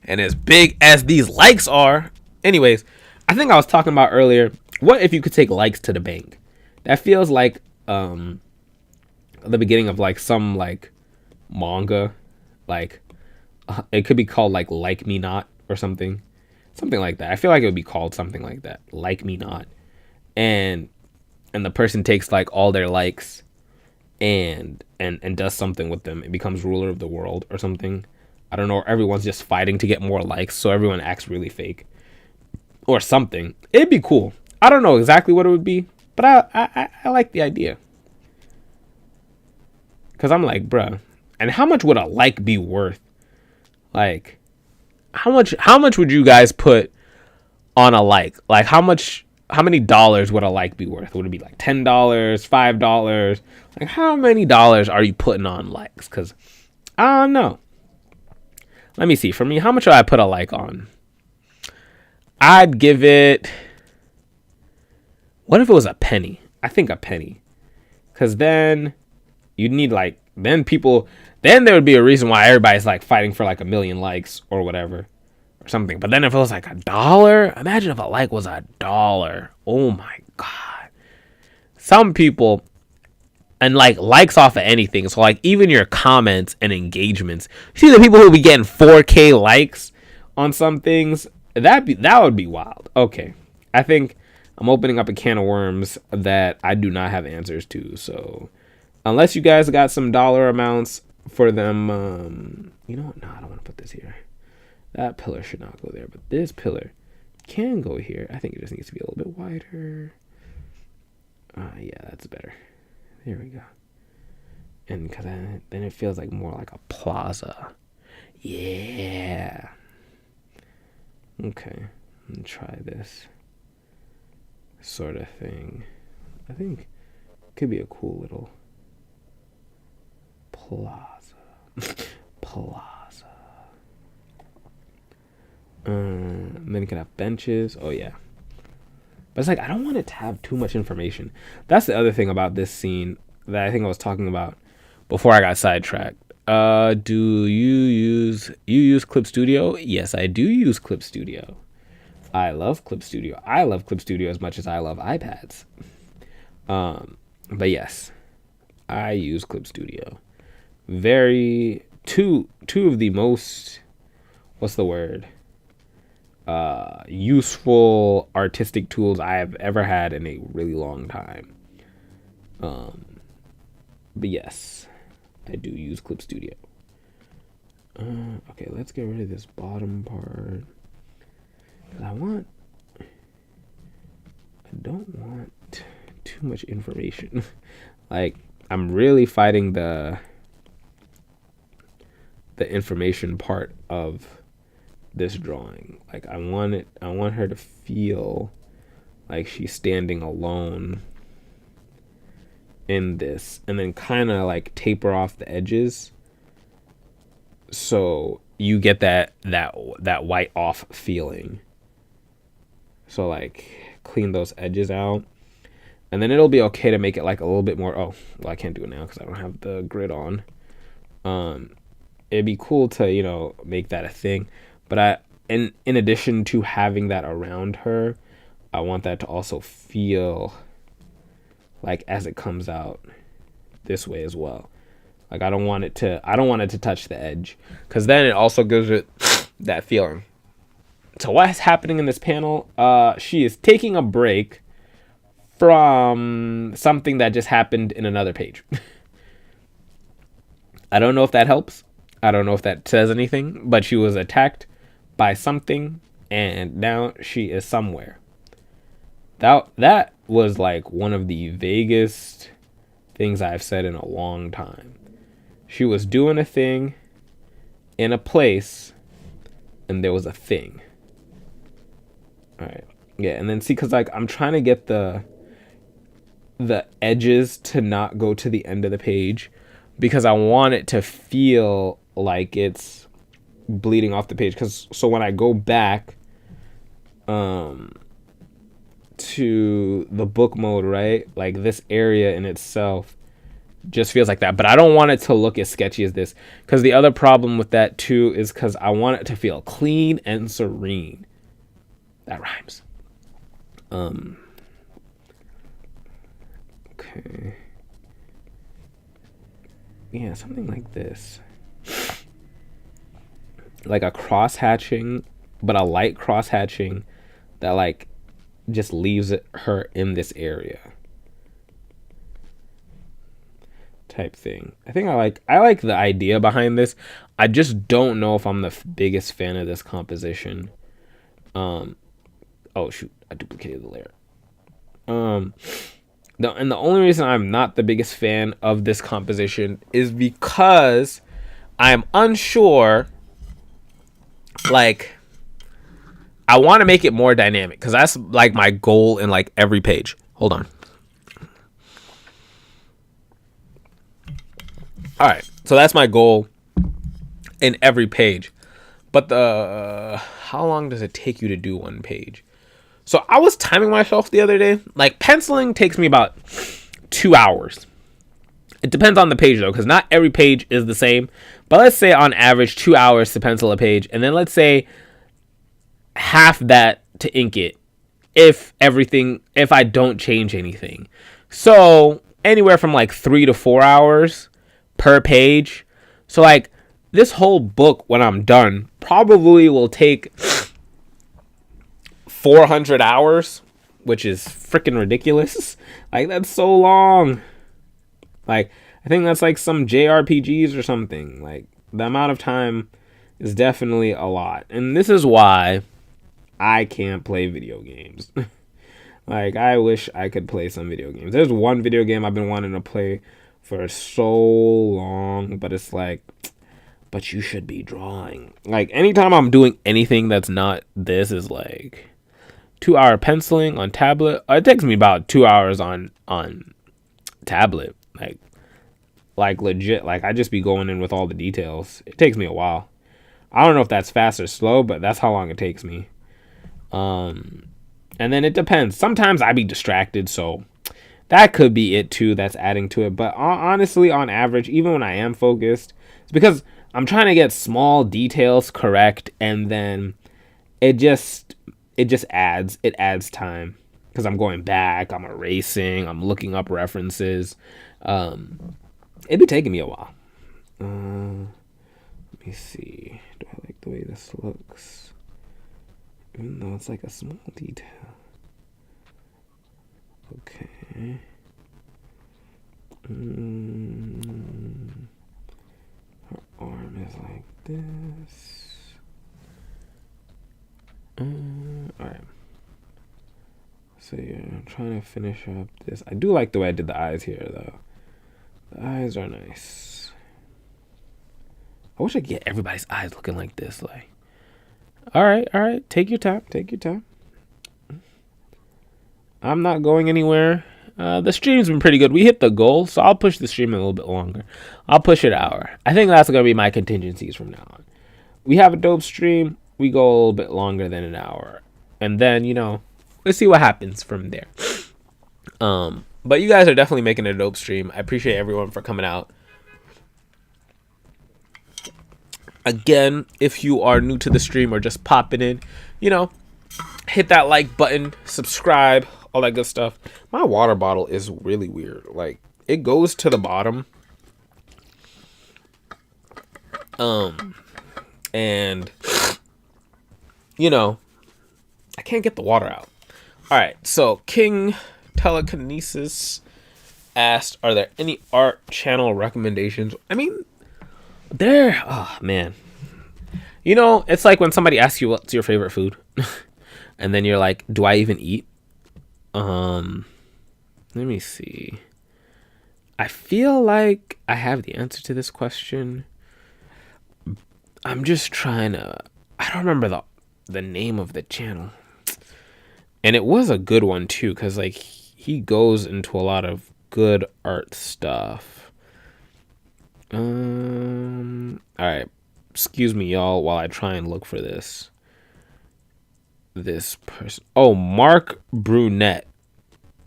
Speaker 1: And as big as these likes are, anyways, I think I was talking about earlier, what if you could take likes to the bank? That feels like the beginning of like some like manga, like it could be called like me not or something like that. I feel like it would be called something like that, like me not. And the person takes like all their likes and does something with them. It becomes ruler of the world or something. I don't know. Everyone's just fighting to get more likes, so everyone acts really fake or something. It'd be cool. I don't know exactly what it would be, but I like the idea. Because I'm like, bruh, and how much would a like be worth? Like, how much would you guys put on a like? Like, how many dollars would a like be worth? Would it be like $10, $5? Like, how many dollars are you putting on likes? Because I don't know. Let me see. For me, how much would I put a like on? I'd give it... What if it was a penny? I think a penny. Because then you'd need like... Then there would be a reason why everybody's like fighting for like 1 million likes or whatever. Or something. But then if it was like $1, imagine if a like was $1. Oh my God. Some people... And like likes off of anything. So like even your comments and engagements. See the people who be getting 4K likes on some things. That would be wild. Okay. I think I'm opening up a can of worms that I do not have answers to. So unless you guys got some dollar amounts for them, you know what? No, I don't want to put this here. That pillar should not go there. But this pillar can go here. I think it just needs to be a little bit wider. Yeah, that's better. There we go. And because then it feels like more like a plaza. Yeah. Okay. Let me try this sort of thing. I think it could be a cool little plaza. Plaza. And then you can have benches. Oh, yeah. But it's like, I don't want it to have too much information. That's the other thing about this scene that I think I was talking about before I got sidetracked. Do you use Clip Studio? Yes, I do use Clip Studio. I love Clip Studio. I love Clip Studio as much as I love iPads. But yes, I use Clip Studio. Two of the most, what's the word? Useful artistic tools I have ever had in a really long time. But yes, I do use Clip Studio. Okay, let's get rid of this bottom part. 'Cause I don't want too much information. Like, I'm really fighting the information part of this drawing. Like, I want her to feel like she's standing alone in this, and then kind of like taper off the edges so you get that white off feeling. So like clean those edges out, and then it'll be okay to make it like a little bit more. Oh, well, I can't do it now because I don't have the grid on. It'd be cool to, you know, make that a thing, but in addition to having that around her, I want that to also feel like as it comes out this way as well. Like, I don't want it to touch the edge, because then it also gives it that feeling. So what's happening in this panel? She is taking a break from something that just happened in another page. I don't know if that helps. I don't know if that says anything, but she was attacked by something, and now she is somewhere. That was like one of the vaguest things I've said in a long time. She was doing a thing in a place, and there was a thing. All right. Yeah, and then see, because like I'm trying to get the edges to not go to the end of the page, because I want it to feel like it's bleeding off the page. Because so when I go back to the book mode, right, like this area in itself just feels like that. But I don't want it to look as sketchy as this, because the other problem with that too is because I want it to feel clean and serene. That rhymes. Okay. Yeah, something like this. Like a cross hatching, but a light cross hatching that like just leaves her in this area. Type thing. I think I like the idea behind this. I just don't know if I'm the biggest fan of this composition. Oh shoot, I duplicated the layer. And the only reason I'm not the biggest fan of this composition is because I'm unsure. Like, I want to make it more dynamic, because that's like my goal in like every page. Hold on. All right, so that's my goal in every page. But how long does it take you to do one page? So I was timing myself the other day. Like, penciling takes me about 2 hours. It depends on the page though, because not every page is the same. But let's say on average 2 hours to pencil a page, and then let's say half that to ink it, if I don't change anything. So anywhere from like 3 to 4 hours per page. So like this whole book, when I'm done, probably will take 400 hours, which is freaking ridiculous. Like, that's so long. Like, I think that's like some JRPGs or something. Like, the amount of time is definitely a lot. And this is why I can't play video games. Like, I wish I could play some video games. There's one video game I've been wanting to play for so long, but it's like, but you should be drawing. Like, anytime I'm doing anything that's not this is like 2 hour penciling on tablet. It takes me about 2 hours on tablet. Like legit. Like, I just be going in with all the details. It takes me a while. I don't know if that's fast or slow, but that's how long it takes me. And then it depends. Sometimes I be distracted, so that could be it too. That's adding to it. But honestly, on average, even when I am focused, it's because I'm trying to get small details correct, and then it just adds time, because I'm going back, I'm erasing, I'm looking up references. It'd be taking me a while. Let me see. Do I like the way this looks? Even though it's like a small detail. Okay. So yeah, I'm trying to finish up this. I do like the way I did the eyes here, though. The eyes are nice. I wish I could get everybody's eyes looking like this. Like, all right. Take your time. Take your time. I'm not going anywhere. The stream's been pretty good. We hit the goal, so I'll push the stream a little bit longer. I'll push it an hour. I think that's going to be my contingencies from now on. We have a dope stream. We go a little bit longer than an hour. And then, let's see what happens from there. But you guys are definitely making a dope stream. I appreciate everyone for coming out. Again, if you are new to the stream or just popping in, hit that like button, subscribe, all that good stuff. My water bottle is really weird. Like, it goes to the bottom. And, I can't get the water out. All right, so King Telekinesis asked, are there any art channel recommendations? I mean, oh man. It's like when somebody asks you what's your favorite food. And then you're like, do I even eat? Let me see. I feel like I have the answer to this question. I'm just trying to, I don't remember the name of the channel. And it was a good one too, because like he goes into a lot of good art stuff. All right. Excuse me, y'all, while I try and look for this person. Oh, Mark Brunette.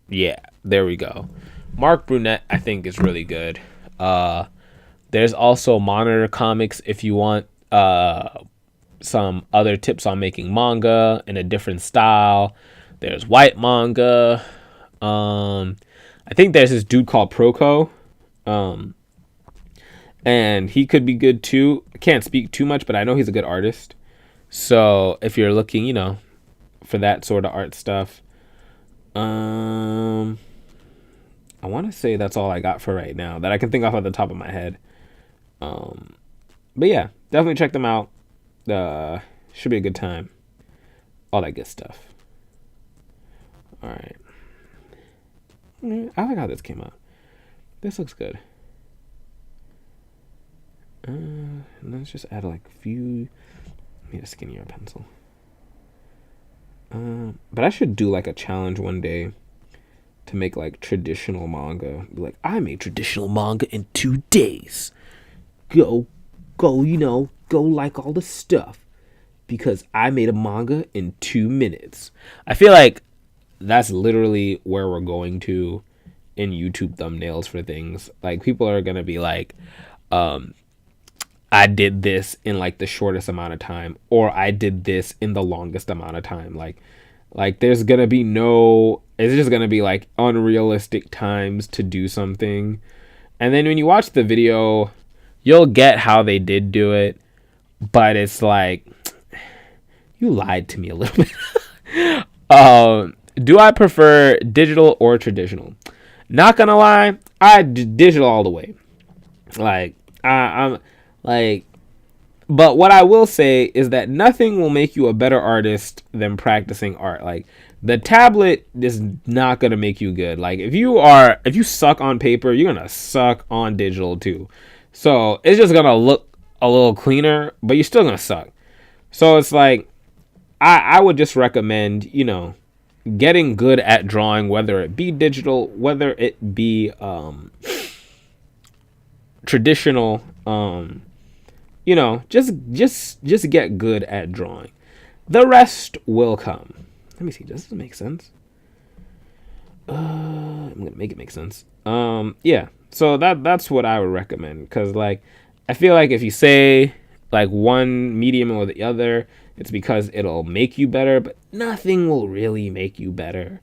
Speaker 1: Yeah, there we go. Mark Brunette, I think, is really good. There's also Monitor Comics if you want some other tips on making manga in a different style. There's White Manga. I think there's this dude called Proco. And he could be good too. I can't speak too much, but I know he's a good artist. So if you're looking, for that sort of art stuff, I want to say that's all I got for right now that I can think off at the top of my head. But yeah, definitely check them out. Should be a good time. All that good stuff. All right. I like how this came out. This looks good. Let's just add like a few. Need a skinnier pencil. But I should do like a challenge one day to make like traditional manga. Be like, I made traditional manga in 2 days. Go like all the stuff because I made a manga in 2 minutes. I feel like that's literally where we're going to in YouTube thumbnails for things. Like people are gonna be like, I did this in like the shortest amount of time, or I did this in the longest amount of time. Like there's gonna be it's just gonna be like unrealistic times to do something. And then when you watch the video, you'll get how they did do it, but it's like, you lied to me a little bit. Do I prefer digital or traditional? Not gonna lie, digital all the way. Like, I'm like, but what I will say is that nothing will make you a better artist than practicing art. Like, the tablet is not gonna make you good. Like, if you suck on paper, you're gonna suck on digital too. So it's just gonna look a little cleaner, but you're still gonna suck. So it's like, I would just recommend, getting good at drawing, whether it be digital, whether it be traditional. Just get good at drawing. The rest will come. Let me see. Does this make sense? I'm gonna make it make sense. Yeah. So that's what I would recommend, because like I feel like if you say like one medium or the other, it's because it'll make you better, but nothing will really make you better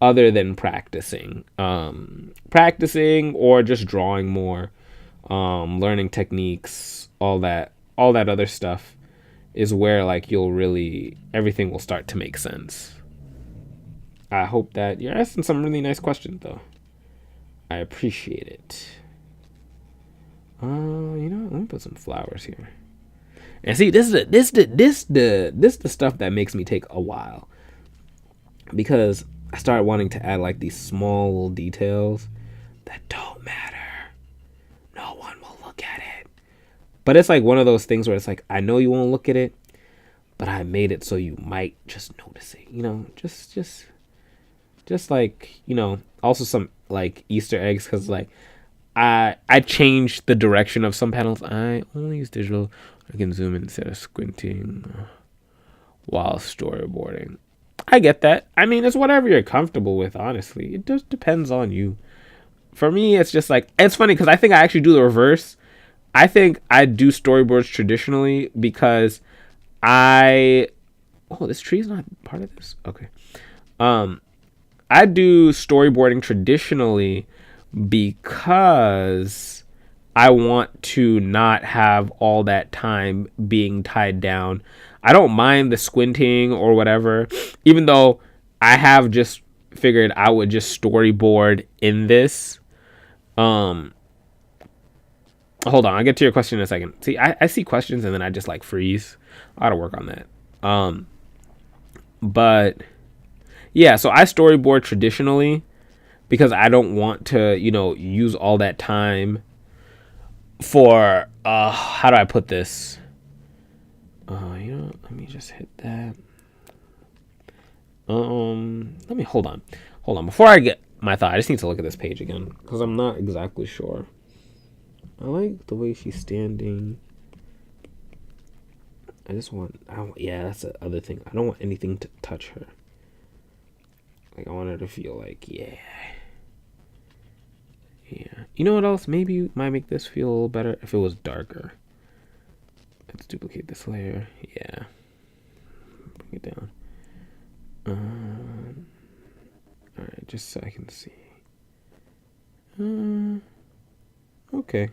Speaker 1: other than practicing. Practicing or just drawing more, learning techniques, all that other stuff is where like everything will start to make sense. I hope that you're asking some really nice questions though. I appreciate it. Let me put some flowers here. And see, this is the stuff that makes me take a while, because I started wanting to add like these small little details that don't matter. No one will look at it. But it's like one of those things where it's like, I know you won't look at it, but I made it so you might just notice it. You know, just like, you know, also some like Easter eggs, because like I changed the direction of some panels. I only use digital. I can zoom in instead of squinting while storyboarding. I get that. I mean, it's whatever you're comfortable with, honestly. It just depends on you. For me, it's just like, it's funny because I think I actually do the reverse. I think I do storyboards traditionally because oh, this tree's not part of this? Okay. I do storyboarding traditionally because I want to not have all that time being tied down. I don't mind the squinting or whatever, even though I have just figured I would just storyboard in this. Hold on, I'll get to your question in a second. See, I see questions and then I just like freeze. I gotta work on that. But yeah, so I storyboard traditionally because I don't want to, you know, use all that time for how do I put this? You know, let me just hit that. Let me hold on. Before I get my thought, I just need to look at this page again because I'm not exactly sure. I like the way she's standing. Yeah, that's the other thing. I don't want anything to touch her. Like, I want her to feel like, yeah. You know what else? Maybe might make this feel a little better if it was darker. Let's duplicate this layer. Yeah. Bring it down. Alright, just so I can see. Okay.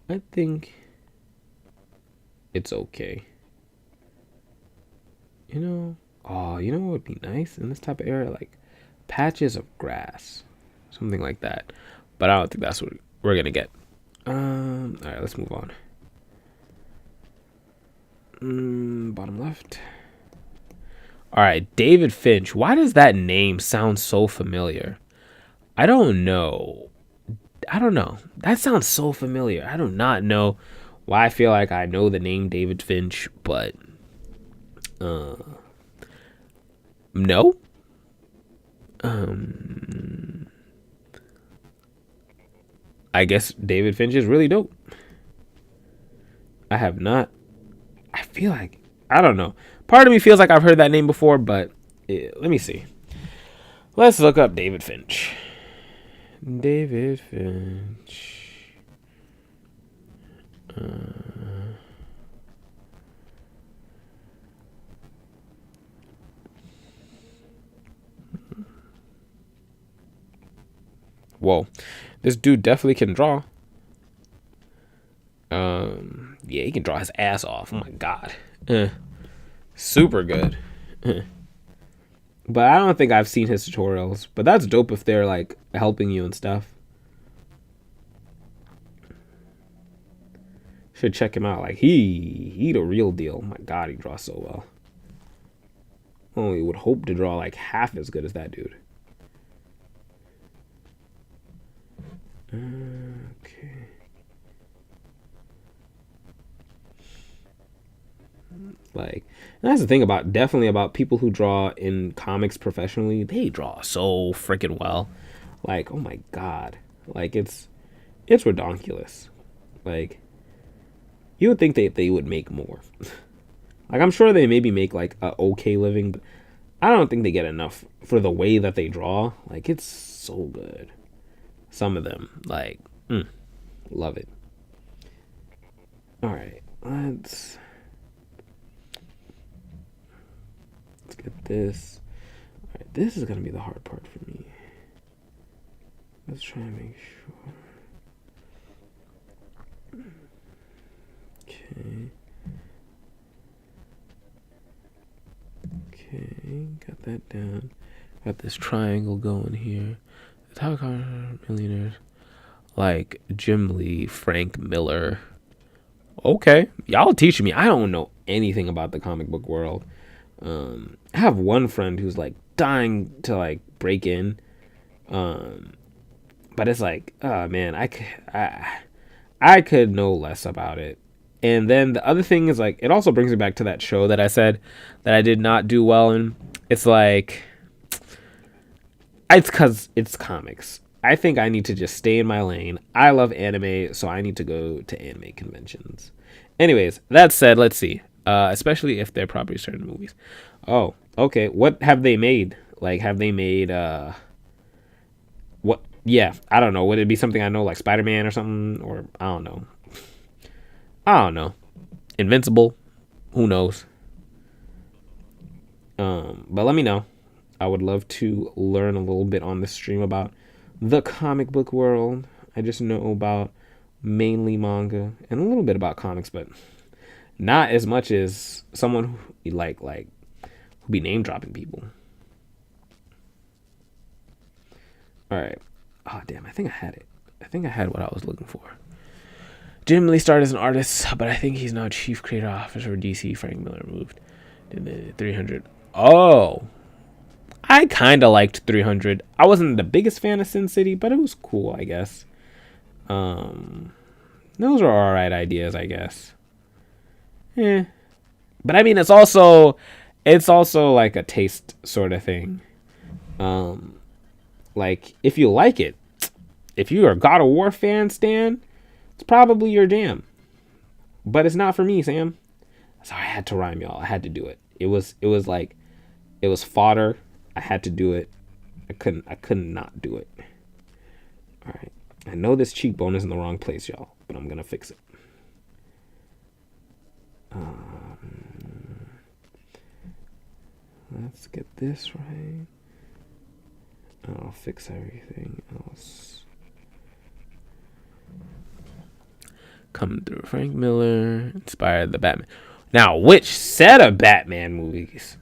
Speaker 1: I think it's okay. You know what would be nice in this type of area? Like patches of grass. Something like that. But I don't think that's what we're gonna get. Alright, let's move on. Bottom left. Alright, David Finch. Why does that name sound so familiar? I don't know. That sounds so familiar. I do not know why I feel like I know the name David Finch, but no. I guess David Finch is really dope. I feel like, I don't know. Part of me feels like I've heard that name before, but let me see. Let's look up David Finch. David Finch. Whoa, this dude definitely can draw. Yeah, he can draw his ass off. Oh my god, super good. But I don't think I've seen his tutorials. But that's dope if they're like helping you and stuff. Should check him out. Like he the real deal. Oh my god, he draws so well. Only would hope to draw like half as good as that dude. Okay. Like, that's the thing definitely about people who draw in comics professionally. They draw so freaking well. Like, oh my god. Like, it's redonkulous. Like, you would think they would make more. Like, I'm sure they maybe make like a okay living, but I don't think they get enough for the way that they draw. Like, it's so good. Some of them, like, love it. All right, let's get this. All right, this is gonna be the hard part for me. Let's try and make sure. Okay, got that down. Got this triangle going here. The top card millionaires like Jim Lee, Frank Miller. Okay, y'all teaching me. I don't know anything about the comic book world. I have one friend who's like dying to like break in. But it's like, oh man, I could know less about it. And then the other thing is like, it also brings me back to that show that I said that I did not do well in. It's like, it's because it's comics. I think I need to just stay in my lane. I love anime, so I need to go to anime conventions. Anyways, that said, let's see. Especially if they're properly certain movies. Oh, okay. What have they made? Like, have they made what? Yeah, I don't know. Would it be something I know, like Spider-Man or something? Or I don't know. I don't know. Invincible. Who knows? But let me know. I would love to learn a little bit on this stream about the comic book world. I just know about mainly manga and a little bit about comics, but not as much as someone who who be name dropping people. All right. Oh damn! I think I had it. I think I had what I was looking for. Jim Lee started as an artist, but I think he's now chief creative officer of DC. Frank Miller moved in the 300. Oh, I kind of liked 300. I wasn't the biggest fan of Sin City, but it was cool, I guess. Those are all right ideas, I guess. Yeah, but I mean, it's also like a taste sort of thing. Like if you like it, if you are a God of War fan, Stan, it's probably your jam. But it's not for me, Sam. So I had to rhyme, y'all. I had to do it. It was fodder. I had to do it. I couldn't not do it. All right. I know this cheekbone is in the wrong place, y'all, but I'm gonna fix it. Let's get this right. I'll fix everything else. Coming through. Frank Miller inspired the Batman. Now, which set of Batman movies?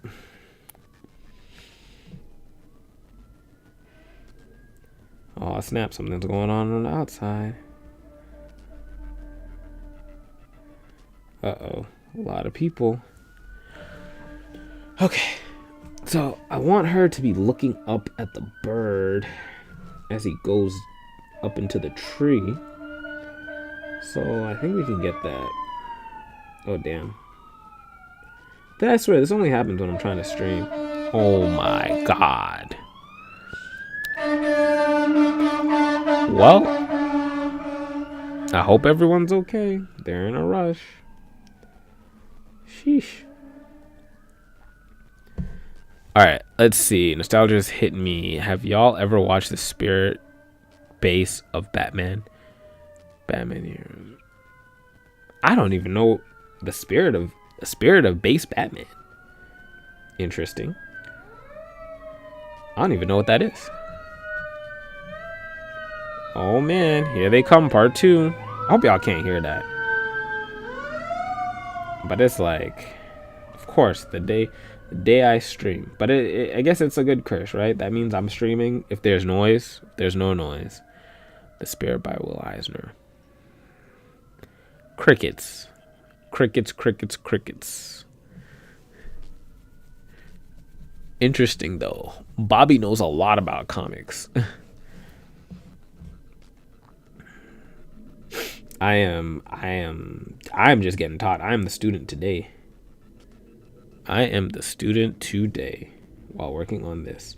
Speaker 1: Oh, snap. Something's going on the outside. Uh-oh. A lot of people. Okay. So, I want her to be looking up at the bird as he goes up into the tree. So, I think we can get that. Oh, damn. I swear, this only happens when I'm trying to stream. Oh my god. Well, I hope everyone's okay. They're in a rush. Sheesh. Alright, let's see. Nostalgia's hit me. Have y'all ever watched the Spirit base of Batman? Batman Heroes. I don't even know the spirit of base Batman. Interesting. I don't even know what that is. Oh man, here they come, part 2. I hope y'all can't hear that. But it's like, of course, the day I stream. But I guess it's a good curse, right? That means I'm streaming. If there's noise, there's no noise. The Spirit by Will Eisner. Crickets. Crickets, crickets, crickets. Interesting though. Bobby knows a lot about comics. I'm just getting taught. I'm the student today. I am the student today while working on this.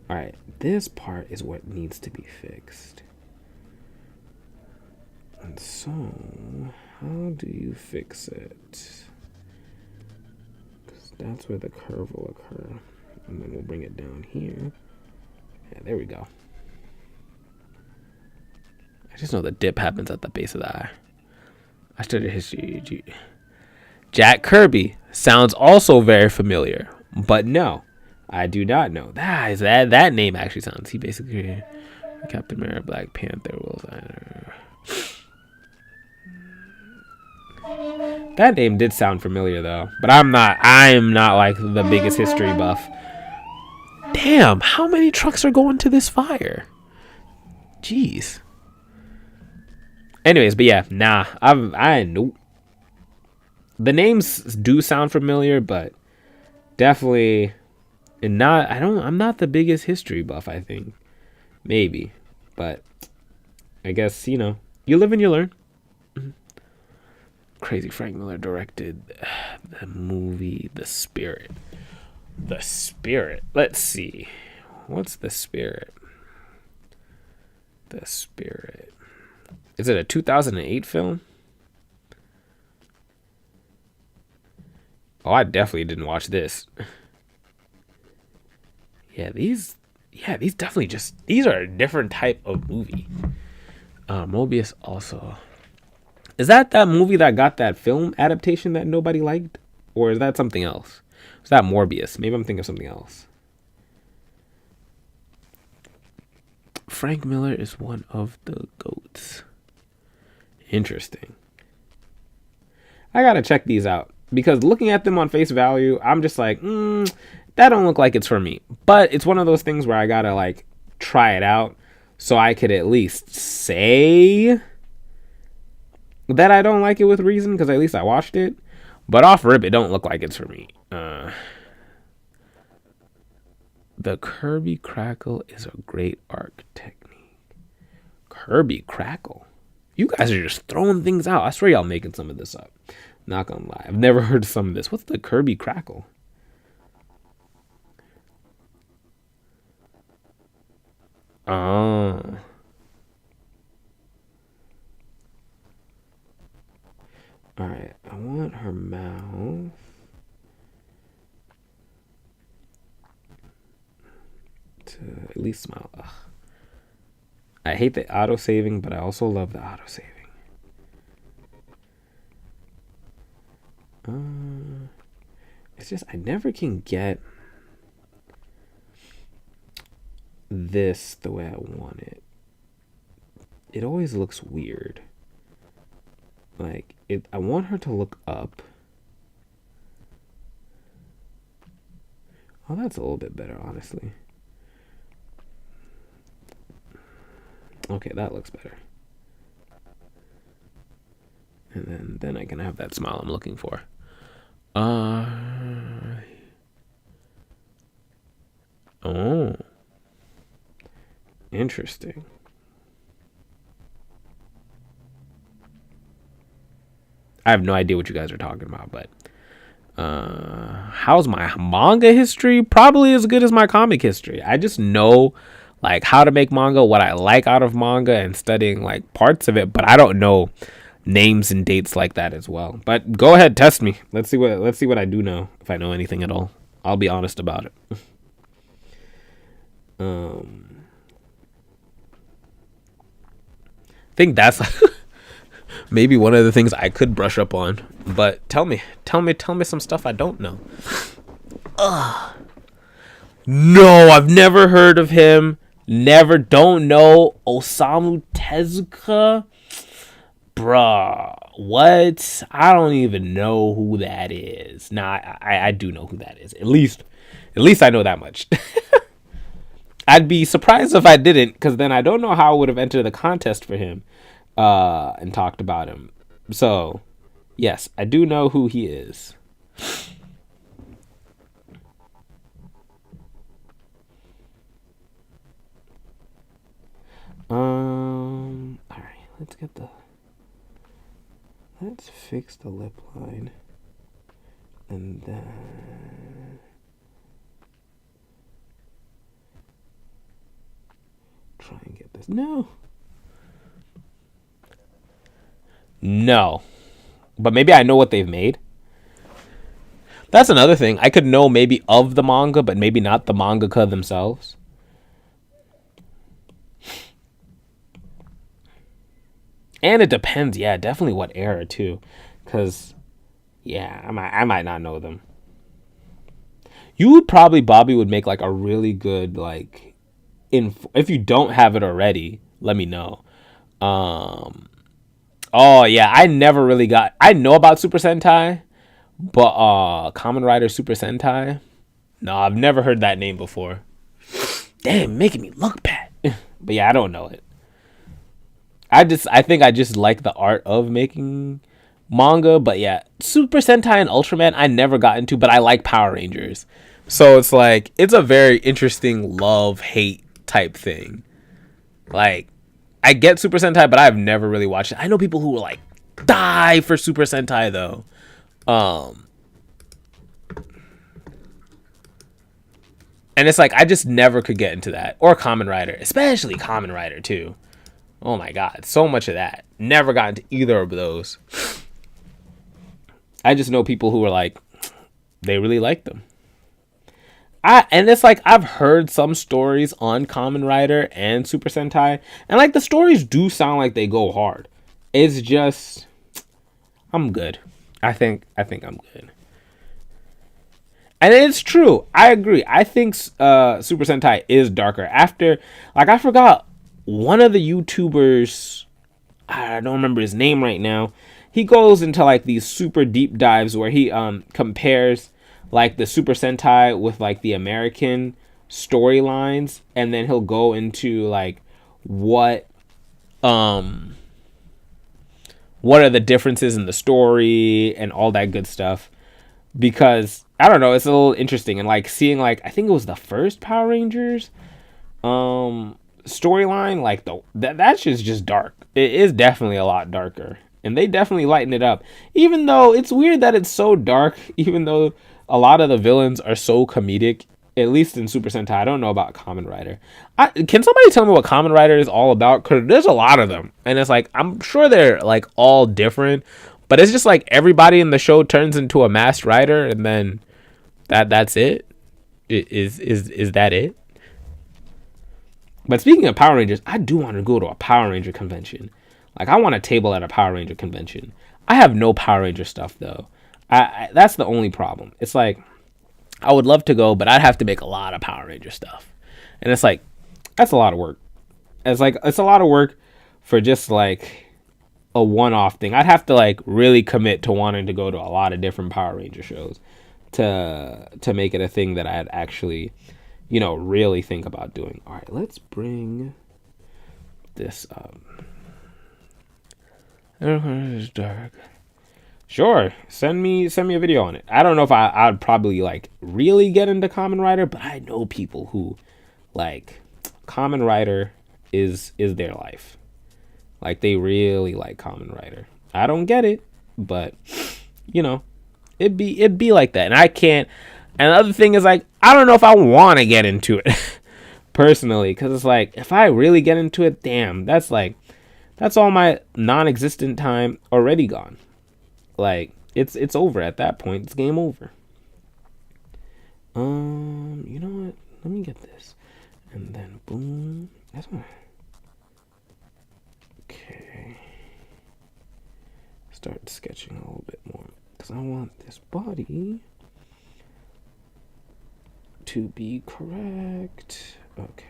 Speaker 1: Alright, this part is what needs to be fixed. And so, how do you fix it? Because that's where the curve will occur. And then we'll bring it down here. Yeah, there we go. I just know the dip happens at the base of the eye. I studied history. Jack Kirby sounds also very familiar, but no, I do not know. That name actually sounds. He basically Captain America, Black Panther, Will Eisner. That name did sound familiar though, but I am not like the biggest history buff. Damn, how many trucks are going to this fire? Jeez. Anyways, but yeah, nah, I know. The names do sound familiar, but definitely, and not. I'm not the biggest history buff. I think maybe, but I guess you live and you learn. Crazy Frank Miller directed the movie The Spirit. The Spirit. Let's see. What's The Spirit? The Spirit. Is it a 2008 film? Oh, I definitely didn't watch this. These definitely these are a different type of movie. Mobius also. Is that movie that got that film adaptation that nobody liked? Or is that something else? Is that Morbius? Maybe I'm thinking of something else. Frank Miller is one of the GOATs. Interesting. I gotta check these out. Because looking at them on face value, I'm just like, that don't look like it's for me. But it's one of those things where I gotta like try it out so I could at least say that I don't like it with reason, because at least I watched it. But off rip, it don't look like it's for me. The Kirby Crackle is a great arc technique. Kirby Crackle? You guys are just throwing things out. I swear y'all making some of this up. Not gonna lie. I've never heard of some of this. What's the Kirby Crackle? Oh. Alright. I want her mouth. To at least smile. Ugh. I hate the auto-saving, but I also love the auto-saving. It's just I never can get this the way I want it. It always looks weird. Like I want her to look up. Oh, that's a little bit better, honestly. Okay, that looks better. And then I can have that smile I'm looking for. Oh. Interesting. I have no idea what you guys are talking about, but how's my manga history? Probably as good as my comic history. I just know like how to make manga, what I like out of manga, and studying like parts of it, but I don't know names and dates like that as well. But go ahead, test me. Let's see what I do know, if I know anything at all. I'll be honest about it. I think that's maybe one of the things I could brush up on. But tell me some stuff I don't know. No, I've never heard of him. Don't know Osamu Tezuka. Bruh, what? I don't even know who that is. Nah, I do know who that is. At least I know that much. I'd be surprised if I didn't, because then I don't know how I would have entered the contest for him and talked about him. So, yes, I do know who he is. All right, let's fix the lip line, and then try and get this. No, but maybe I know what they've made. That's another thing. I could know maybe of the manga, but maybe not the mangaka themselves. And it depends, yeah, definitely what era too, because yeah, I might not know them. You would probably, Bobby would make like a really good like if you don't have it already, let me know. Oh yeah, I never really got. I know about Super Sentai, but Kamen Rider Super Sentai. No, I've never heard that name before. Damn, making me look bad. But yeah, I don't know it. I think I just like the art of making manga. But yeah, Super Sentai and Ultraman I never got into, but I like Power Rangers. So it's like, it's a very interesting love-hate type thing. Like, I get Super Sentai, but I've never really watched it. I know people who like die for Super Sentai though. And it's like, I just never could get into that. Or Kamen Rider, especially Kamen Rider too. Oh my god, so much of that. Never got into either of those. I just know people who are like, they really like them. And it's like, I've heard some stories on Kamen Rider and Super Sentai, and like the stories do sound like they go hard. It's just, I'm good. I think I'm good. And it's true. I agree. I think Super Sentai is darker. After, like, I forgot one of the YouTubers, I don't remember his name right now. He goes into like these super deep dives where he compares like the Super Sentai with like the American storylines, and then he'll go into like what are the differences in the story and all that good stuff. Because I don't know, it's a little interesting, and like seeing like, I think it was the first Power Rangers storyline, like that's just dark. It is definitely a lot darker, and they definitely lighten it up. Even though it's weird that it's so dark, even though a lot of the villains are so comedic, at least in Super Sentai. I don't know about Kamen Rider. Can somebody tell me what Kamen Rider is all about? Because there's a lot of them, and it's like, I'm sure they're like all different, but it's just like everybody in the show turns into a masked rider, and then that's it. Is that it? But speaking of Power Rangers, I do want to go to a Power Ranger convention. Like, I want a table at a Power Ranger convention. I have no Power Ranger stuff though. That's the only problem. It's like, I would love to go, but I'd have to make a lot of Power Ranger stuff, and it's like, that's a lot of work. It's a lot of work for just like a one-off thing. I'd have to like really commit to wanting to go to a lot of different Power Ranger shows to make it a thing that I'd actually, really think about doing. All right, let's bring this up. It's dark. Sure, send me a video on it. I don't know if I'd probably like really get into Kamen Rider, but I know people who like Kamen Rider is their life. Like, they really like Kamen Rider. I don't get it, but it'd be like that. And I can't. And the other thing is, like, I don't know if I want to get into it personally, because it's like, if I really get into it, damn, that's all my non-existent time already gone. Like, it's over at that point. It's game over. You know what? Let me get this, and then boom. That's my. Okay. Start sketching a little bit more, because I want this body to be correct. Okay.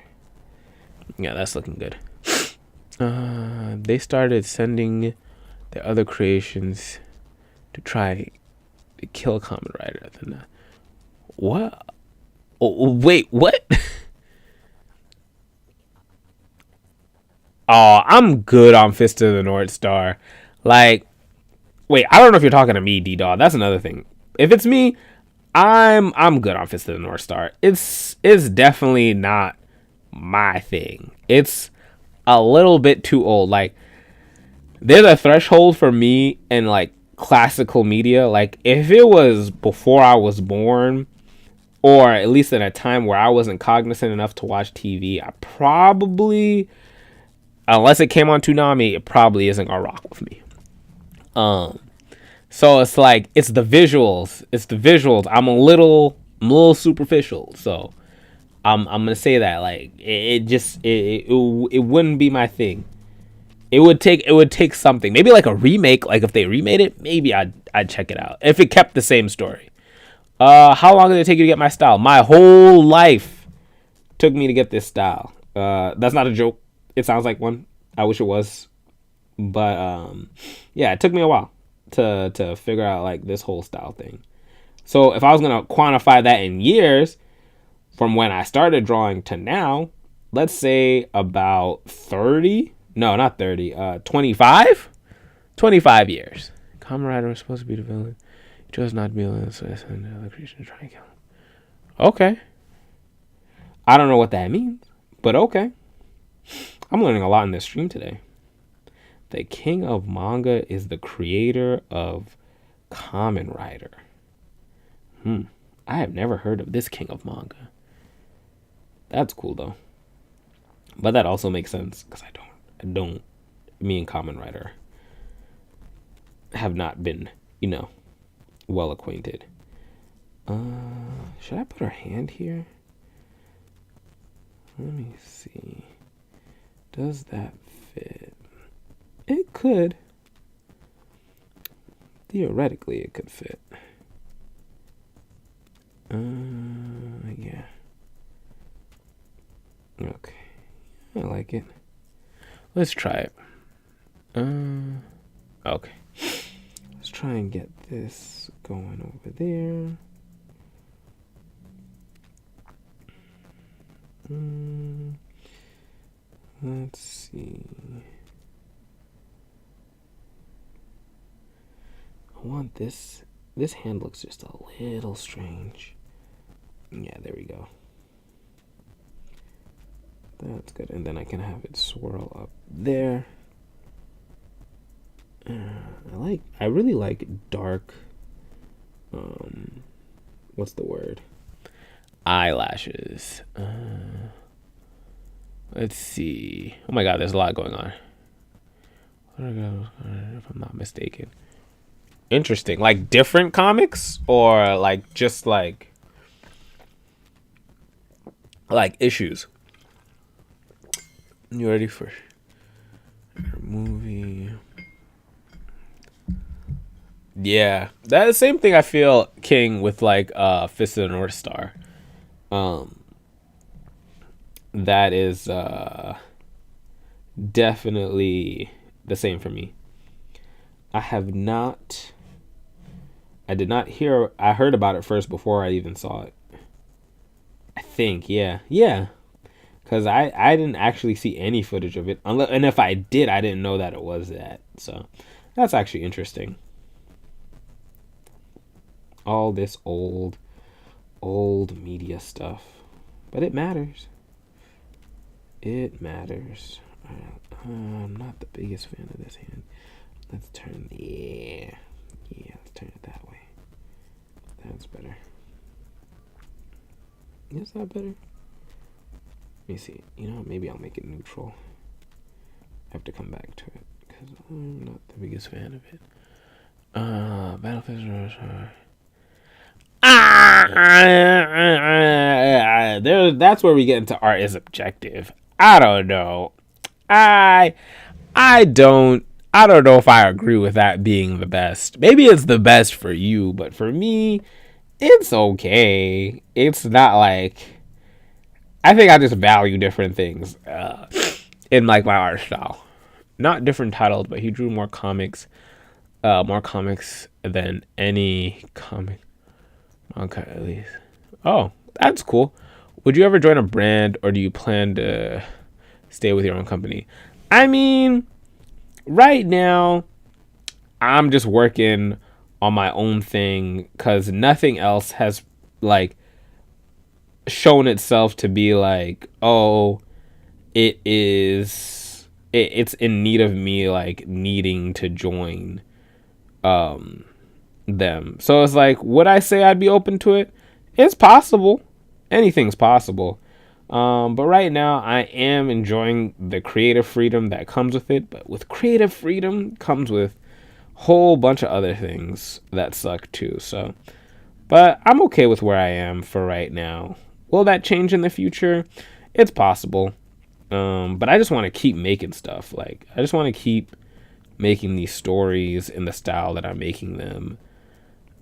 Speaker 1: Yeah, that's looking good. They started sending the other creations to try to kill Kamen Rider. Then, what? Oh, wait, what? Oh, I'm good on Fist of the North Star. Like, wait, I don't know if you're talking to me, D-Dog. That's another thing. If it's me, I'm good on Fist of the North Star. It's definitely not my thing. It's a little bit too old. Like, there's a threshold for me in like classical media. Like, if it was before I was born, or at least in a time where I wasn't cognizant enough to watch TV, I probably, unless it came on Toonami, it probably isn't gonna rock with me. So it's like, it's the visuals. I'm a little superficial, so I'm gonna say that, like, it wouldn't be my thing. It would take something, maybe like a remake. Like, if they remade it, maybe I'd check it out if it kept the same story. How long did it take you to get my style? My whole life took me to get this style. That's not a joke. It sounds like one. I wish it was, but yeah, it took me a while to figure out like this whole style thing. So if I was gonna quantify that in years, from when I started drawing to now, let's say about 30. No, not 30. 25 years. Kamen Rider was supposed to be the villain. He chose not to be a villain, so I sent the other creature to try and kill him. Okay. I don't know what that means, but okay. I'm learning a lot in this stream today. The king of manga is the creator of Kamen Rider. I have never heard of this king of manga. That's cool though. But that also makes sense because me and Kamen Rider have not been, well acquainted. Should I put her hand here? Let me see. Does that fit? It could. Theoretically, it could fit. Yeah. Okay. I like it. Let's try it. Okay. Let's try and get this going over there. Let's see. I want this. This hand looks just a little strange. Yeah, there we go. That's good. And then I can have it swirl up there. I really like dark, what's the word? Eyelashes. Let's see. Oh my god, there's a lot going on. If I'm not mistaken. Interesting. Like different comics or like just like issues? You ready for your movie? Yeah, that's the same thing I feel King with like Fist of the North Star. That is definitely the same for me. I did not hear. I heard about it first before I even saw it. I think, yeah, because I didn't actually see any footage of it, and if I did, I didn't know that it was that. So that's actually interesting. All this old media stuff, but it matters. It matters. I'm not the biggest fan of this hand. Let's turn. Yeah. Let's turn it that way. That's better. Is that better? Let me see. Maybe I'll make it neutral. I have to come back to it because I'm not the biggest fan of it. Battlefield. That's where we get into art is objective. I don't know. I don't know if I agree with that being the best. Maybe it's the best for you, but for me, it's okay. It's not like, I think I just value different things in like my art style. Not different titles, but he drew more comics than any comic. Okay, at least. Oh, that's cool. Would you ever join a brand, or do you plan to stay with your own company? I mean, right now, I'm just working on my own thing because nothing else has like shown itself to be like, oh, it's in need of me like needing to join them. So it's like, would I say I'd be open to it? It's possible. Anything's possible. But right now I am enjoying the creative freedom that comes with it. But with creative freedom comes with a whole bunch of other things that suck too. So, but I'm okay with where I am for right now. Will that change in the future? It's possible. But I just want to keep making stuff. Like, I just want to keep making these stories in the style that I'm making them.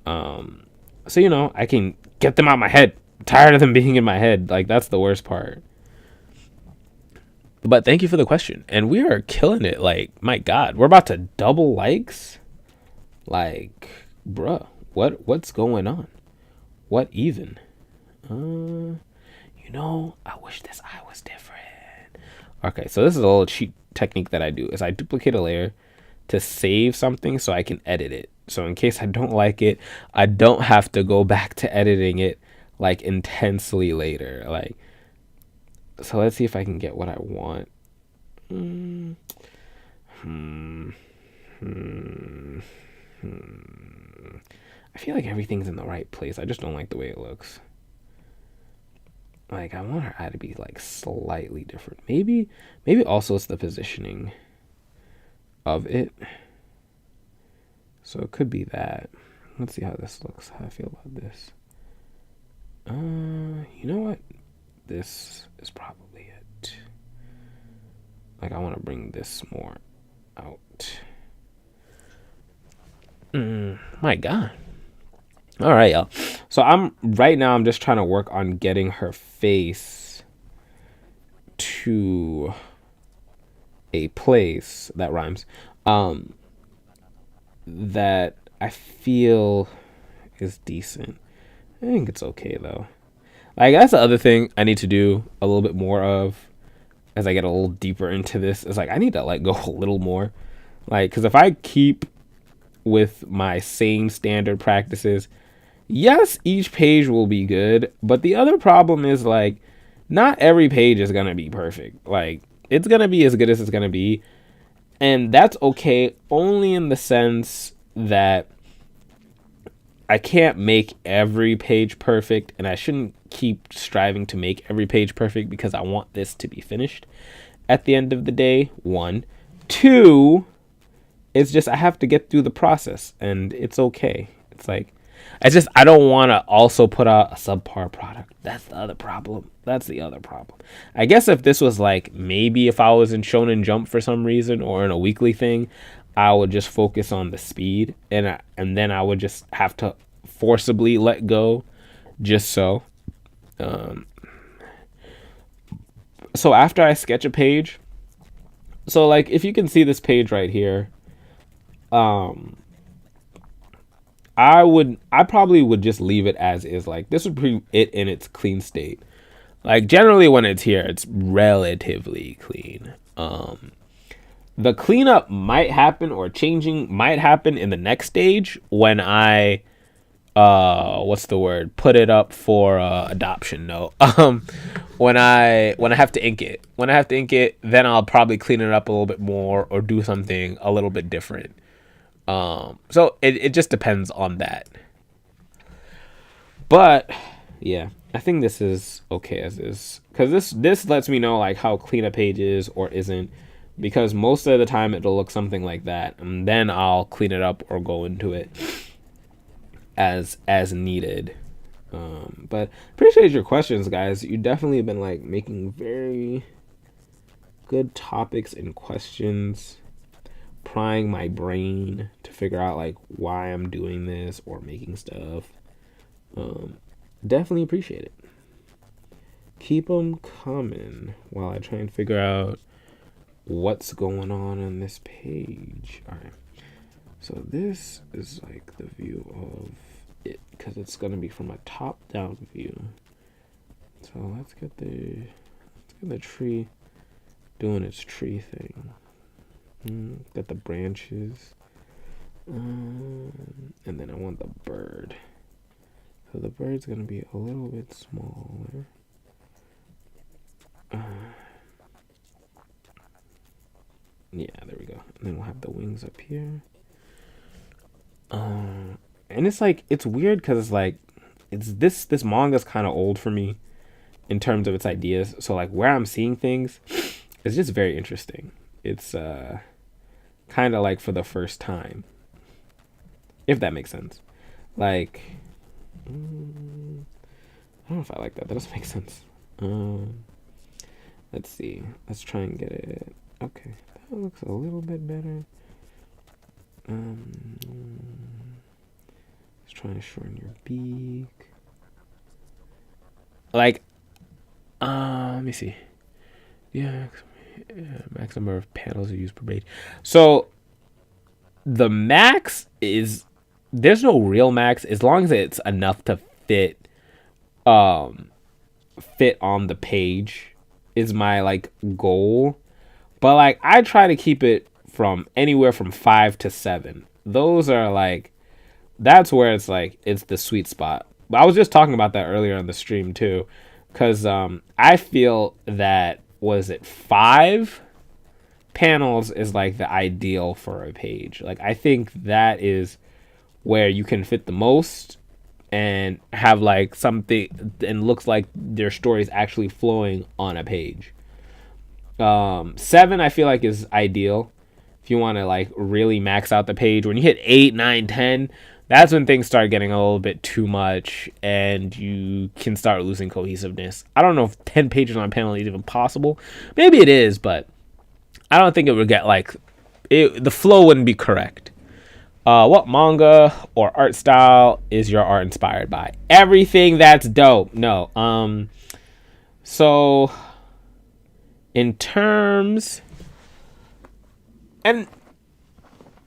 Speaker 1: So, I can get them out of my head. I'm tired of them being in my head. Like, that's the worst part. But thank you for the question. And we are killing it. Like, my God, we're about to double likes. Like, bruh, what's going on? What even? I wish this eye was different. Okay, so this is a little cheat technique that I do is I duplicate a layer, to save something so I can edit it. So in case I don't like it, I don't have to go back to editing it like intensely later. Like, so let's see if I can get what I want. I feel like everything's in the right place. I just don't like the way it looks. Like, I want her eye to be like slightly different. Maybe also it's the positioning of it. So it could be that. Let's see how this looks. How I feel about this. You know what? This is probably it. Like, I want to bring this more out. My God. All right, y'all. So right now I'm just trying to work on getting her face to a place that rhymes. That I feel is decent. I think it's okay though. Like, that's the other thing I need to do a little bit more of as I get a little deeper into this. Is like, I need to let go a little more. Like, because if I keep with my same standard practices, yes, each page will be good, but the other problem is, like, not every page is gonna be perfect. Like, it's gonna be as good as it's gonna be, and that's okay only in the sense that I can't make every page perfect, and I shouldn't keep striving to make every page perfect because I want this to be finished at the end of the day. 1, 2, it's just I have to get through the process, and it's okay. It's like, I don't want to also put out a subpar product. That's the other problem. I guess if this was like, maybe if I was in Shonen Jump for some reason or in a weekly thing, I would just focus on the speed, and then I would just have to forcibly let go, just so. So after I sketch a page, so like if you can see this page right here, I probably would just leave it as is. Like, this would be it in its clean state. Like, generally when it's here, it's relatively clean. The cleanup might happen, or changing might happen in the next stage when I put it up for adoption. No. When I have to ink it, then I'll probably clean it up a little bit more or do something a little bit different. So it just depends on that. But yeah, I think this is okay as is, because this lets me know like how clean a page is or isn't, because most of the time it'll look something like that, and then I'll clean it up or go into it as needed. But appreciate your questions, guys. You definitely have been like making very good topics and questions, prying my brain to figure out like why I'm doing this or making stuff. Definitely appreciate it. Keep them coming while I try and figure out what's going on this page. All right, so this is like the view of it, because it's going to be from a top down view. So let's get the tree doing its tree thing. Got the branches, and then I want the bird. So the bird's gonna be a little bit smaller. Yeah, there we go. And then we'll have the wings up here. And it's like, it's weird because it's like, it's this manga's kind of old for me in terms of its ideas. So like where I'm seeing things is just very interesting. It's kind of like for the first time, if that makes sense. Like, I don't know if I like that. That doesn't make sense. Let's see. Let's try and get it. Okay, that looks a little bit better. Let's try and shorten your beak. Like, let me see. Yeah, max number of panels used per page. So the max is, there's no real max as long as it's enough to fit on the page is my like goal. But like I try to keep it from anywhere from 5 to 7. Those are like, that's where it's like, it's the sweet spot. But I was just talking about that earlier on the stream too, because I feel that, was it 5 panels is like the ideal for a page. Like, I think that is where you can fit the most and have like something and looks like their story is actually flowing on a page. 7 I feel like is ideal if you want to like really max out the page. When you hit 8, 9, 10, that's when things start getting a little bit too much and you can start losing cohesiveness. I don't know if 10 pages on a panel is even possible. Maybe it is, but I don't think it would get like it, the flow wouldn't be correct. What manga or art style is your art inspired by? Everything that's dope. No. So in terms, and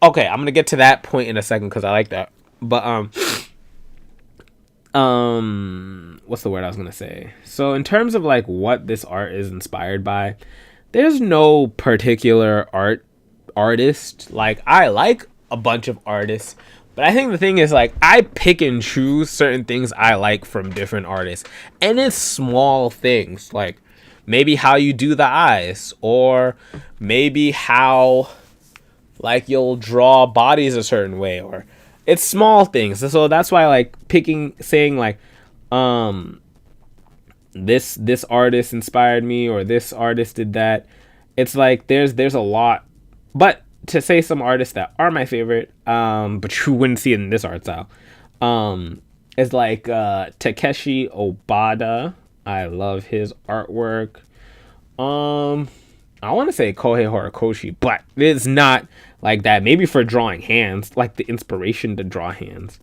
Speaker 1: okay, I'm gonna get to that point in a second because I like that. But what's the word I was gonna say? So in terms of like what this art is inspired by, there's no particular artist. Like, I like a bunch of artists, but I think the thing is, like, I pick and choose certain things I like from different artists, and it's small things, like maybe how you do the eyes, or maybe how like you'll draw bodies a certain way, or it's small things. So that's why I like saying like this artist inspired me, or this artist did that. It's like there's a lot, but to say some artists that are my favorite, but you wouldn't see it in this art style, is like Takeshi Obata. I love his artwork. I want to say Kohei Horikoshi, but it's not like that. Maybe for drawing hands, like the inspiration to draw hands,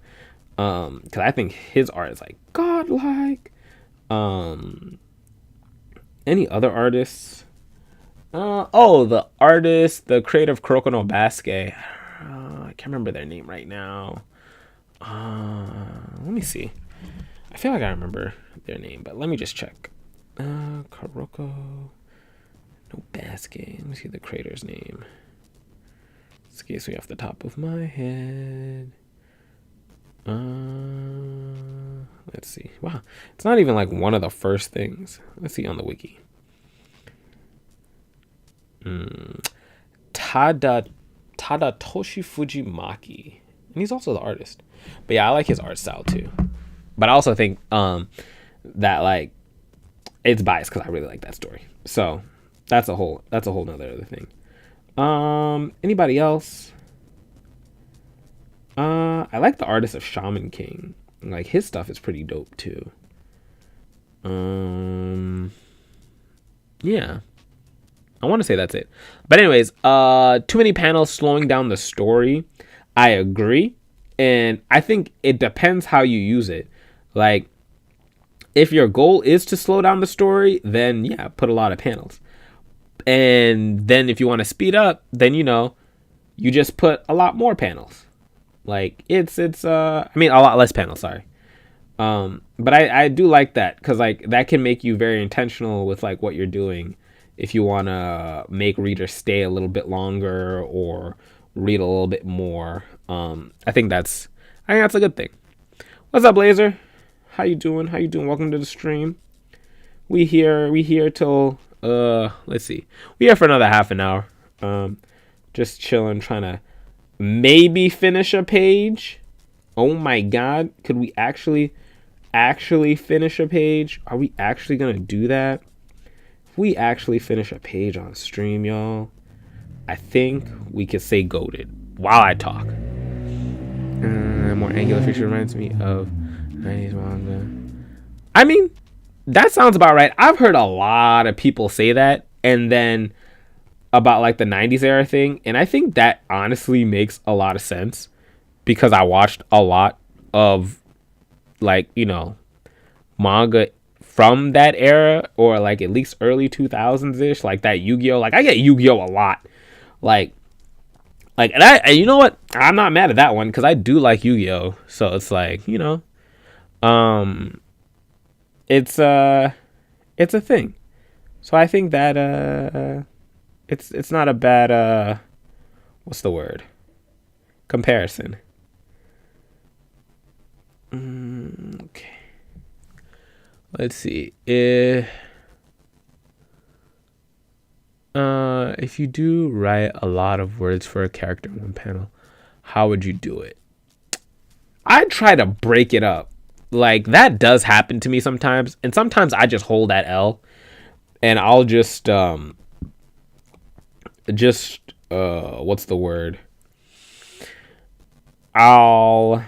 Speaker 1: because I think his art is like godlike. Any other artists? The creator of Kuroko no Basket. I can't remember their name right now. Let me see. I feel like I remember their name, but let me just check. Kuroko no Basket. Let me see the creator's name. Escapes me off the top of my head. Let's see. Wow, it's not even like one of the first things. Let's see on the wiki. Tadatoshi Fujimaki, and he's also the artist. But yeah, I like his art style too. But I also think that like it's biased because I really like that story. So that's a whole nother other thing. Anybody else? I like the artist of Shaman King. Like, his stuff is pretty dope too. Yeah. I want to say that's it. But anyways, too many panels slowing down the story. I agree. And I think it depends how you use it. Like, if your goal is to slow down the story, then yeah, put a lot of panels. And then if you want to speed up, then, you know, you just put a lot more panels. Like, a lot less panels, sorry. But I do like that, because like that can make you very intentional with like what you're doing. If you want to make readers stay a little bit longer or read a little bit more, I think that's a good thing. What's up, Blazer? How you doing? Welcome to the stream. We here till let's see. We here for another half an hour. Just chilling, trying to maybe finish a page. Oh my god, could we actually finish a page? Are we actually gonna do that? If we actually finish a page on stream, y'all, I think we could say goated while I talk. More angular feature reminds me of 90s manga. I mean, that sounds about right. I've heard a lot of people say that, and then about like the 90s era thing, and I think that honestly makes a lot of sense, because I watched a lot of like, you know, manga from that era, or like at least early 2000s ish, like that Yu-Gi-Oh. Like, I get Yu-Gi-Oh a lot. Like and you know what? I'm not mad at that one, because I do like Yu-Gi-Oh. So it's like, you know, it's a thing. So I think that it's not a bad what's the word? Comparison. Okay. Let's see. If you do write a lot of words for a character in one panel, how would you do it? I try to break it up. Like, that does happen to me sometimes, and sometimes I just hold that L, and I'll just what's the word? I'll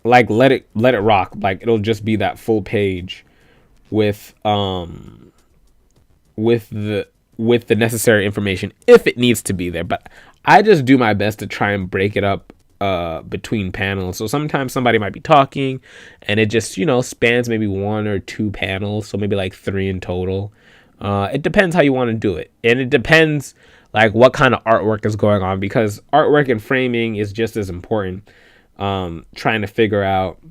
Speaker 1: like let it rock. Like, it'll just be that full page with the necessary information if it needs to be there. But I just do my best to try and break it up between panels. So sometimes somebody might be talking and it just, spans maybe 1 or 2 panels, so maybe like 3 in total. It depends how you want to do it, and it depends like what kind of artwork is going on, because artwork and framing is just as important. Trying to figure out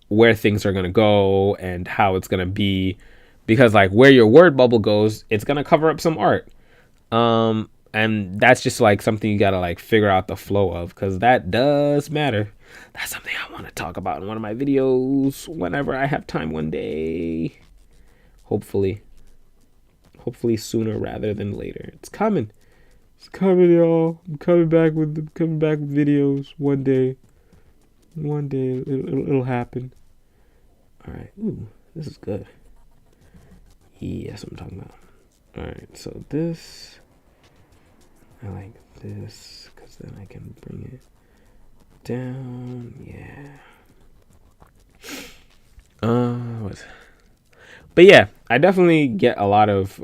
Speaker 1: where things are going to go and how it's going to be, because like where your word bubble goes, it's going to cover up some art. And that's just like something you got to like figure out the flow of, because that does matter. That's something I want to talk about in one of my videos whenever I have time one day. Hopefully sooner rather than later. It's coming, y'all. I'm coming back with videos one day. One day it'll happen. All right. Ooh, this is good. Yeah, that's what I'm talking about. All right. So this, I like this because then I can bring it down. Yeah. But yeah, I definitely get a lot of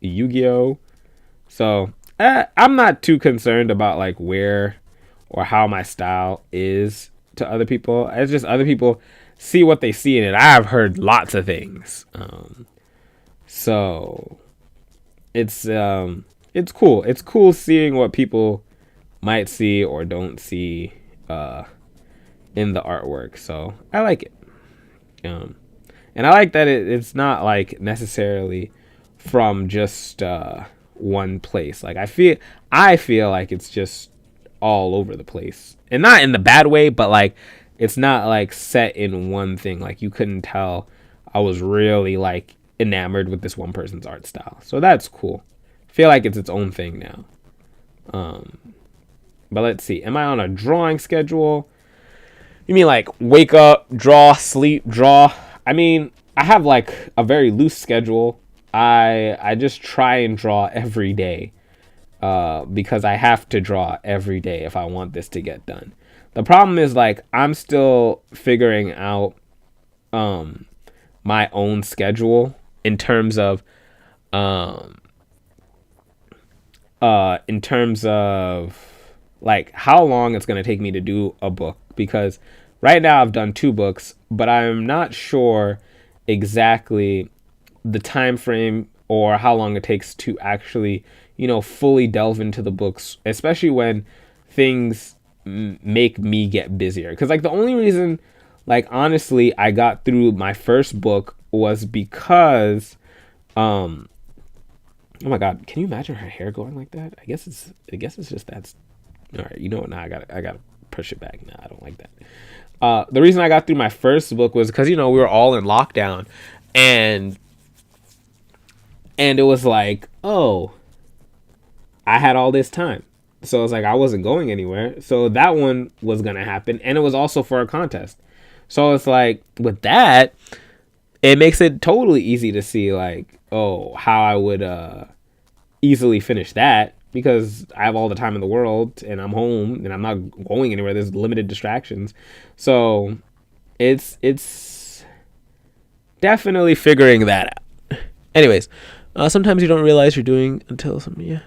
Speaker 1: Yu-Gi-Oh. So I'm not too concerned about like where or how my style is to other people. It's just other people see what they see in it. I've heard lots of things. So it's cool. It's cool seeing what people might see or don't see in the artwork. So I like it. And I like that it's not like necessarily from just one place. Like I feel like it's just all over the place, and not in the bad way, but like it's not like set in one thing. Like you couldn't tell I was really like enamored with this one person's art style. So that's cool. I feel like it's its own thing now. But let's see. Am I on a drawing schedule? You mean like wake up, draw, sleep, draw? I mean, I have like a very loose schedule. I just try and draw every day because I have to draw every day if I want this to get done. The problem is like I'm still figuring out my own schedule in terms of like how long it's going to take me to do a book, because right now I've done 2 books, but I'm not sure exactly the time frame or how long it takes to actually, fully delve into the books, especially when things make me get busier. Because like the only reason, like honestly, I got through my first book was because, oh my God, can you imagine her hair going like that? I guess it's just that's all right. You know what? Now I gotta push it back. Nah, I don't like that. The reason I got through my first book was because we were all in lockdown, and it was like, oh, I had all this time, so it's like I wasn't going anywhere, so that one was gonna happen, and it was also for a contest, so it's like with that, it makes it totally easy to see like, oh, how I would easily finish that, because I have all the time in the world and I'm home and I'm not going anywhere. There's limited distractions. So it's definitely figuring that out. Anyways, sometimes you don't realize you're doing until something, yeah.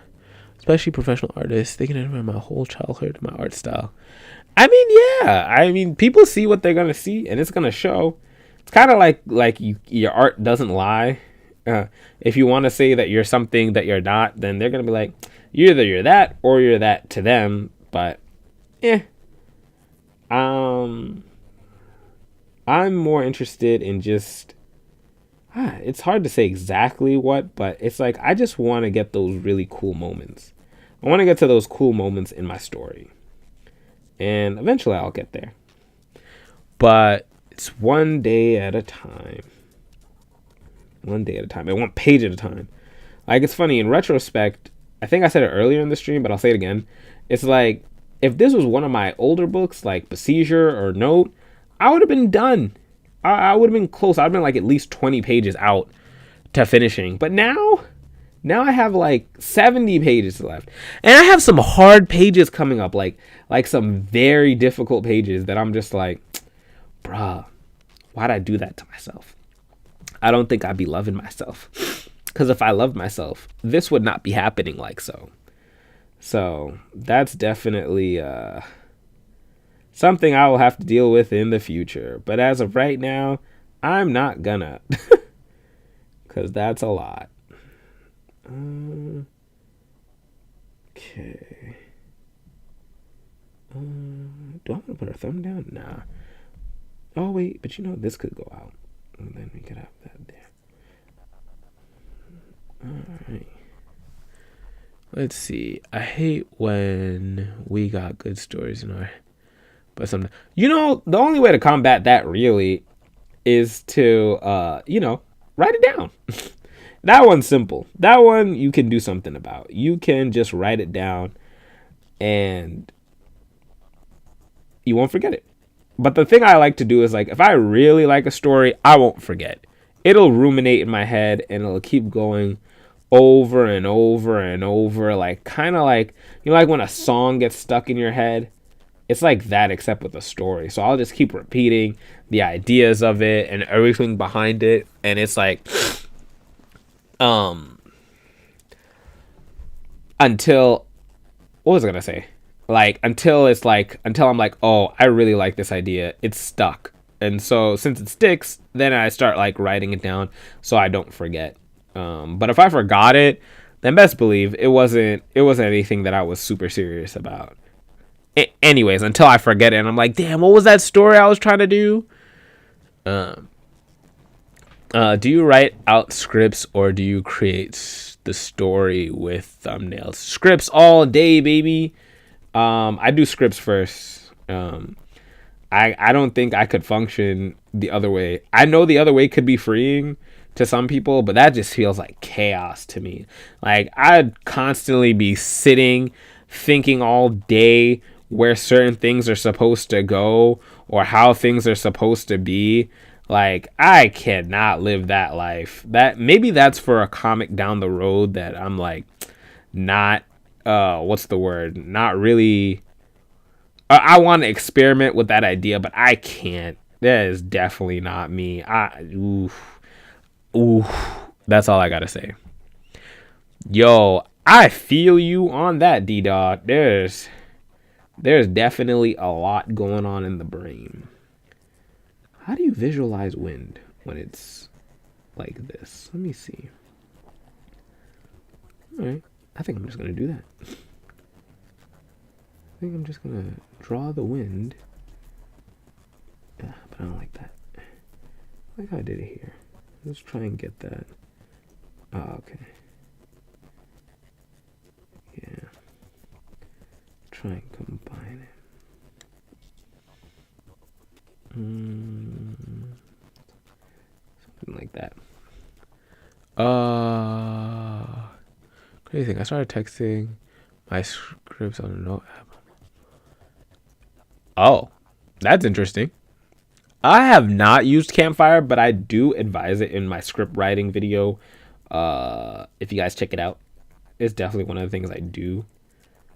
Speaker 1: Especially professional artists, they can admire my whole childhood, my art style. I mean, yeah. I mean, people see what they're going to see and it's going to show. It's kind of like your art doesn't lie. If you want to say that you're something that you're not, then they're going to be like, you're that or you're that to them. But I'm more interested in just It's hard to say exactly what, but it's like I just want to get those really cool moments. I want to get to those cool moments in my story. And eventually I'll get there. But it's one day at a time. One day at a time. And one page at a time. Like, it's funny, in retrospect, I think I said it earlier in the stream, but I'll say it again. It's like, if this was one of my older books, like Besiege or Note, I would have been done. I would have been close. I'd been like at least 20 pages out to finishing. But now I have like 70 pages left. And I have some hard pages coming up, like some very difficult pages that I'm just like, bruh, why'd I do that to myself? I don't think I'd be loving myself. Because if I loved myself, this would not be happening like so. So that's definitely something I will have to deal with in the future. But as of right now, I'm not gonna. Because that's a lot. Okay. Do I want to put our thumb down? Nah. Oh, wait. But you know, this could go out. And then we could have that there. Alright. Let's see. I hate when we got good stories in our... But some... You know, the only way to combat that really is to, write it down. That one's simple. That one you can do something about. You can just write it down and you won't forget it. But the thing I like to do is, like, if I really like a story, I won't forget. It'll ruminate in my head and it'll keep going over and over and over. Like, kind of like, like when a song gets stuck in your head. It's like that, except with a story. So I'll just keep repeating the ideas of it and everything behind it. And it's like, until, what was I going to say? Like, until I'm like, oh, I really like this idea. It's stuck. And so since it sticks, then I start like writing it down so I don't forget. But if I forgot it, then best believe it wasn't anything that I was super serious about. Anyways, until I forget it and I'm like, damn, what was that story I was trying to do? Do you write out scripts or do you create the story with thumbnails? Scripts all day, baby. I do scripts first. I don't think I could function the other way. I know the other way could be freeing to some people, but that just feels like chaos to me. Like, I'd constantly be sitting, thinking all day where certain things are supposed to go or how things are supposed to be. Like, I cannot live that life. That maybe that's for a comic down the road that I'm like not what's the word? Not really. I want to experiment with that idea, but I can't. That is definitely not me. That's all I gotta say. Yo, I feel you on that, D-Dog. There's definitely a lot going on in the brain. How do you visualize wind when it's like this? Let me see. All right. I think I'm just going to do that. I think I'm just going to draw the wind. Yeah, but I don't like that. I like how I did it here. Let's try and get that. Oh, okay. Yeah. Try and combine it. Something like that. Crazy thing. I started texting my scripts on a note app. Oh, that's interesting. I have not used Campfire, but I do advise it in my script writing video. If you guys check it out, it's definitely one of the things I do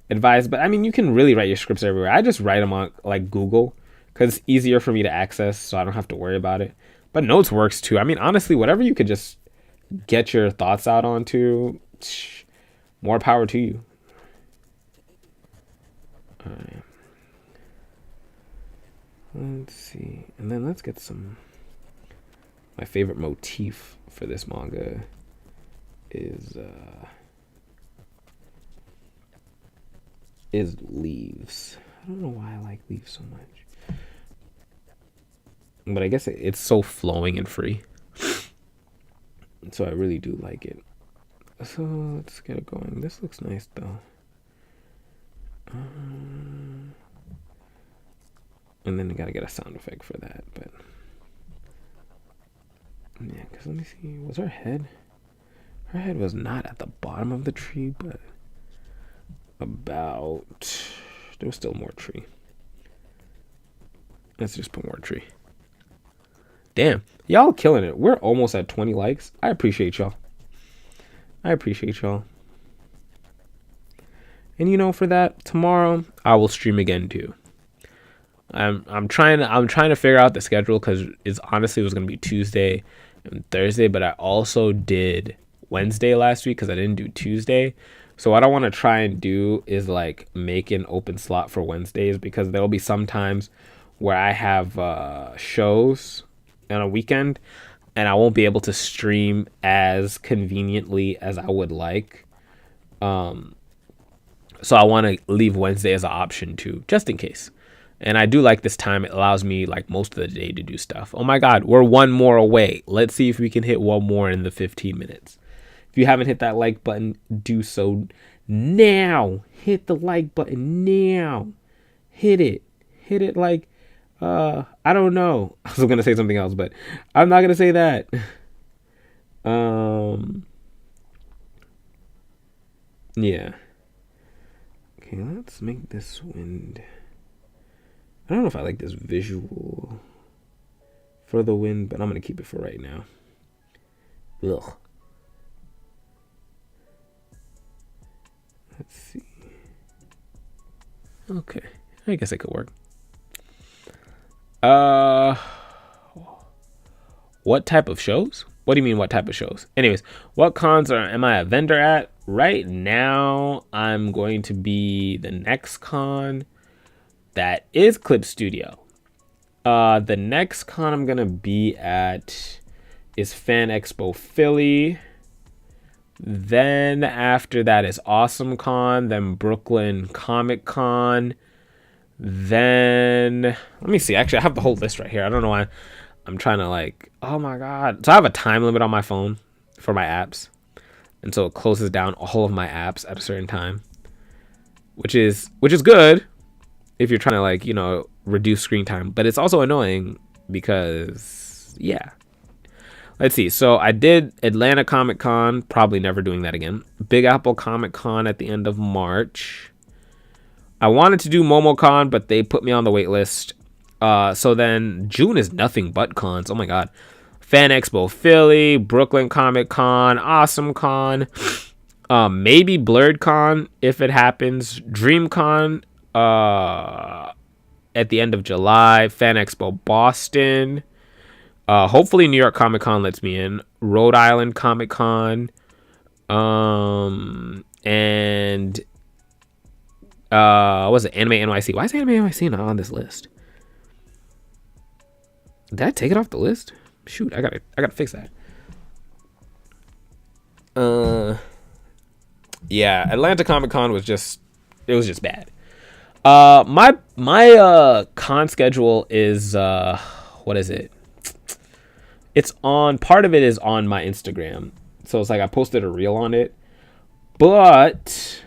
Speaker 1: advise. But I mean, you can really write your scripts everywhere. I just write them on like Google because it's easier for me to access, so I don't have to worry about it. But Notes works too. I mean, honestly, whatever you could just get your thoughts out onto, more power to you. All right. Let's see. And then let's get some... My favorite motif for this manga is leaves. I don't know why I like leaves so much. But I guess it's so flowing and free. So I really do like it. So let's get it going. This looks nice though. And then I gotta get a sound effect for that, but yeah, because let me see, was her head? Her head was not at the bottom of the tree, but about, there was still more tree. Let's just put more tree. Damn, y'all killing it. We're almost at 20 likes. I appreciate y'all. I appreciate y'all. And you know, for that, tomorrow I will stream again too. I'm trying to figure out the schedule because it's honestly it was gonna be Tuesday and Thursday, but I also did Wednesday last week because I didn't do Tuesday. So what I want to try and do is like make an open slot for Wednesdays, because there'll be some times where I have shows on a weekend and I won't be able to stream as conveniently as I would like. So I want to leave Wednesday as an option too, just in case. And I do like this time. It allows me like most of the day to do stuff. Oh my God, we're one more away. Let's see if we can hit one more in the 15 minutes. If you haven't hit that like button, do so now. Hit the like button now. Hit it. Hit it like, I don't know. I was going to say something else, but I'm not going to say that. Yeah. Okay, let's make this wind. I don't know if I like this visual for the wind, but I'm going to keep it for right now. Ugh. Let's see. Okay, I guess it could work. What type of shows? What do you mean what type of shows? Anyways, what cons am I a vendor at? Right now, I'm going to be the next con that is Clip Studio. The next con I'm going to be at is Fan Expo Philly. Then after that is Awesome Con, then Brooklyn Comic Con. Then, let me see. Actually, I have the whole list right here. I don't know why I'm trying to like, oh my God. So I have a time limit on my phone for my apps. And so it closes down all of my apps at a certain time, which is good if you're trying to like, you know, reduce screen time, but it's also annoying because yeah. Let's see. So I did Atlanta Comic Con, probably never doing that again. Big Apple Comic Con at the end of March. I wanted to do MomoCon, but they put me on the wait list. So then June is nothing but cons. Oh my God. Fan Expo Philly, Brooklyn Comic Con, Awesome Con, maybe Blurred Con if it happens. Dream Con at the end of July. Fan Expo Boston. Hopefully New York Comic Con lets me in. Rhode Island Comic Con. And what was it? Anime NYC. Why is Anime NYC not on this list? Did I take it off the list? Shoot, I gotta fix that. Yeah, Atlanta Comic Con was just bad. My con schedule is what is it? It's on, part of it is on my Instagram. So it's like I posted a reel on it. But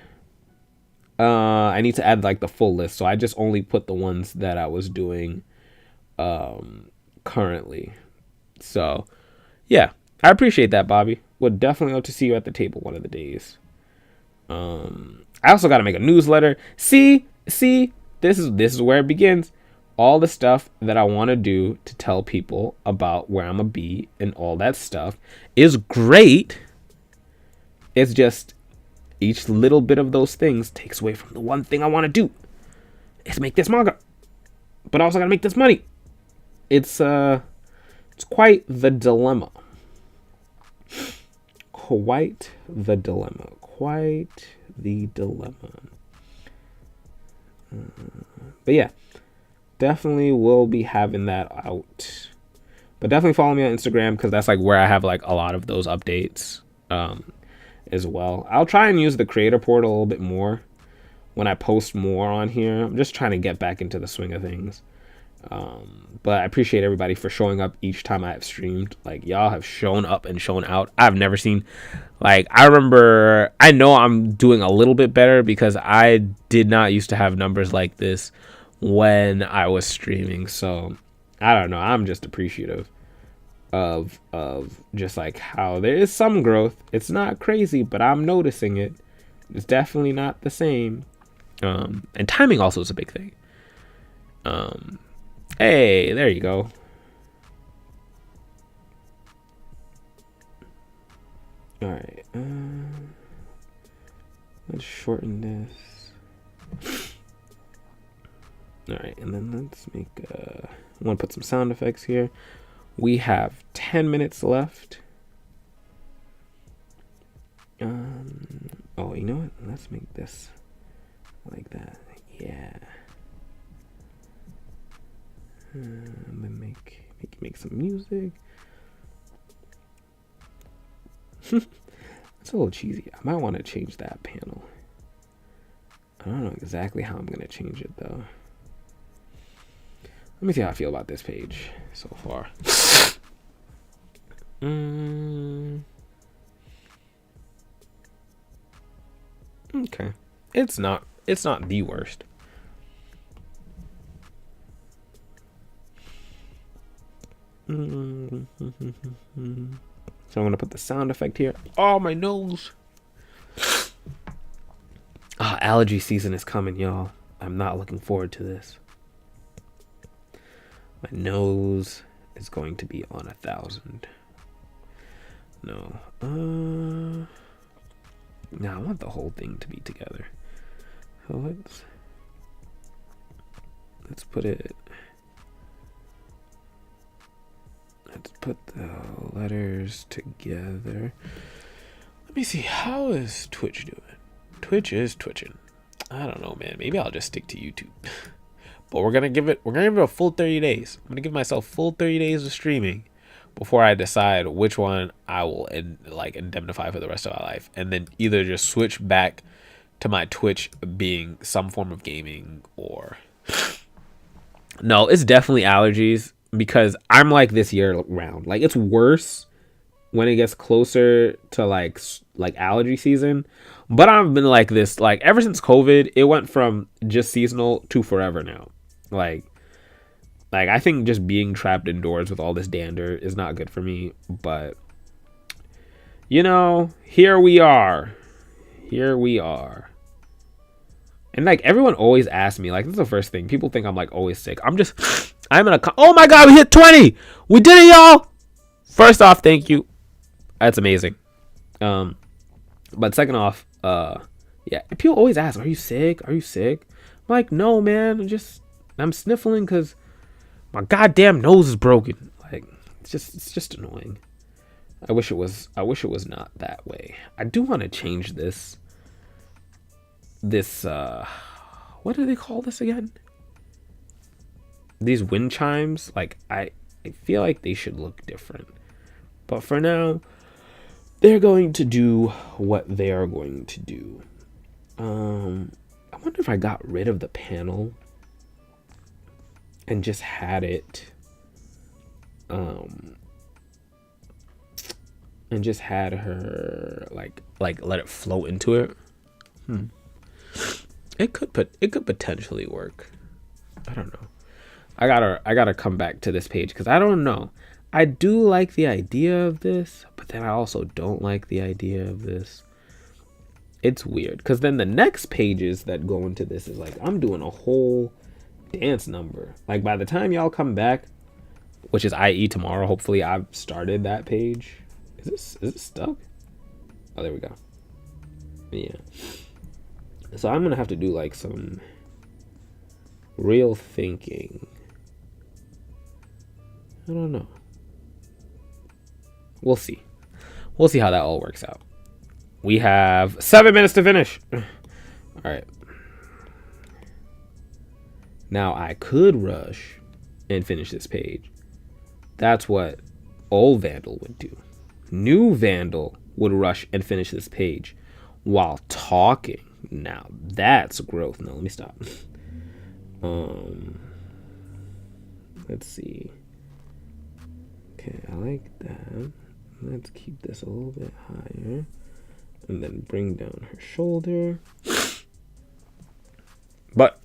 Speaker 1: I need to add like the full list. So I just only put the ones that I was doing currently. So yeah, I appreciate that, Bobby. Would definitely love to see you at the table one of the days. I also got to make a newsletter. See, this is where it begins. All the stuff that I want to do to tell people about where I'm gonna be and all that stuff is great. It's just each little bit of those things takes away from the one thing I want to do. Is make this manga, but I also gotta make this money. It's quite the dilemma. Quite the dilemma. But yeah, definitely will be having that out. But definitely follow me on Instagram because that's like where I have like a lot of those updates as well. I'll try and use the creator portal a little bit more when I post more on here. I'm just trying to get back into the swing of things. But I appreciate everybody for showing up each time I have streamed. Like, y'all have shown up and shown out. I've never seen, like, I remember, I know I'm doing a little bit better because I did not used to have numbers like this when I was streaming. So I don't know. I'm just appreciative of just like how there is some growth. It's not crazy, but I'm noticing it. It's definitely not the same. And timing also is a big thing. Hey, there you go. All right. Let's shorten this. All right, and then let's make. I want to put some sound effects here. We have 10 minutes left. Oh, you know what? Let's make this like that. Yeah. I'm gonna make some music. It's a little cheesy. I might want to change that panel. I don't know exactly how I'm gonna change it though. Let me see how I feel about this page so far. Okay. It's not the worst. So I'm gonna put the sound effect here. Oh, my nose. Allergy season is coming, y'all. I'm not looking forward to this. My nose is going to be on 1,000. No. I want the whole thing to be together. So let's put it. Let's put the letters together. Let me see. How is Twitch doing? Twitch is twitching. I don't know, man. Maybe I'll just stick to YouTube. But we're gonna give it a full 30 days. I'm gonna give myself full 30 days of streaming before I decide which one I will indemnify for the rest of my life, and then either just switch back to my Twitch being some form of gaming, or no, it's definitely allergies, because I'm like this year round. Like, it's worse when it gets closer to like allergy season, but I've been like this like ever since COVID. It went from just seasonal to forever now. Like I think just being trapped indoors with all this dander is not good for me. But you know, here we are. And like, everyone always asks me, like, this is the first thing people think I'm like always sick. I'm oh my god, we hit 20. We did it, y'all. First off, thank you. That's amazing. But second off, yeah, people always ask, are you sick? I'm like, no, man, I'm sniffling because my goddamn nose is broken. Like, it's just annoying. I wish it was not that way. I do want to change this what do they call this again? These wind chimes. Like, I feel like they should look different. But for now, they're going to do what they are going to do. I wonder if I got rid of the panel and just had it and just had her like let it flow into it. It could potentially work. I don't know. I gotta come back to this page because I don't know. I do like the idea of this, but then I also don't like the idea of this. It's weird because then the next pages that go into this is like, I'm doing a whole dance number. Like, by the time y'all come back, which is i.e. tomorrow, hopefully I've started that page. Is this stuck? Oh, there we go. Yeah. So I'm gonna have to do like some real thinking. I don't know. We'll see how that all works out. We have 7 minutes to finish. All right. Now I could rush and finish this page. That's what old Vandal would do. New Vandal would rush and finish this page while talking. Now that's growth. No, let me stop. Let's see. Okay, I like that. Let's keep this a little bit higher. And then bring down her shoulder. But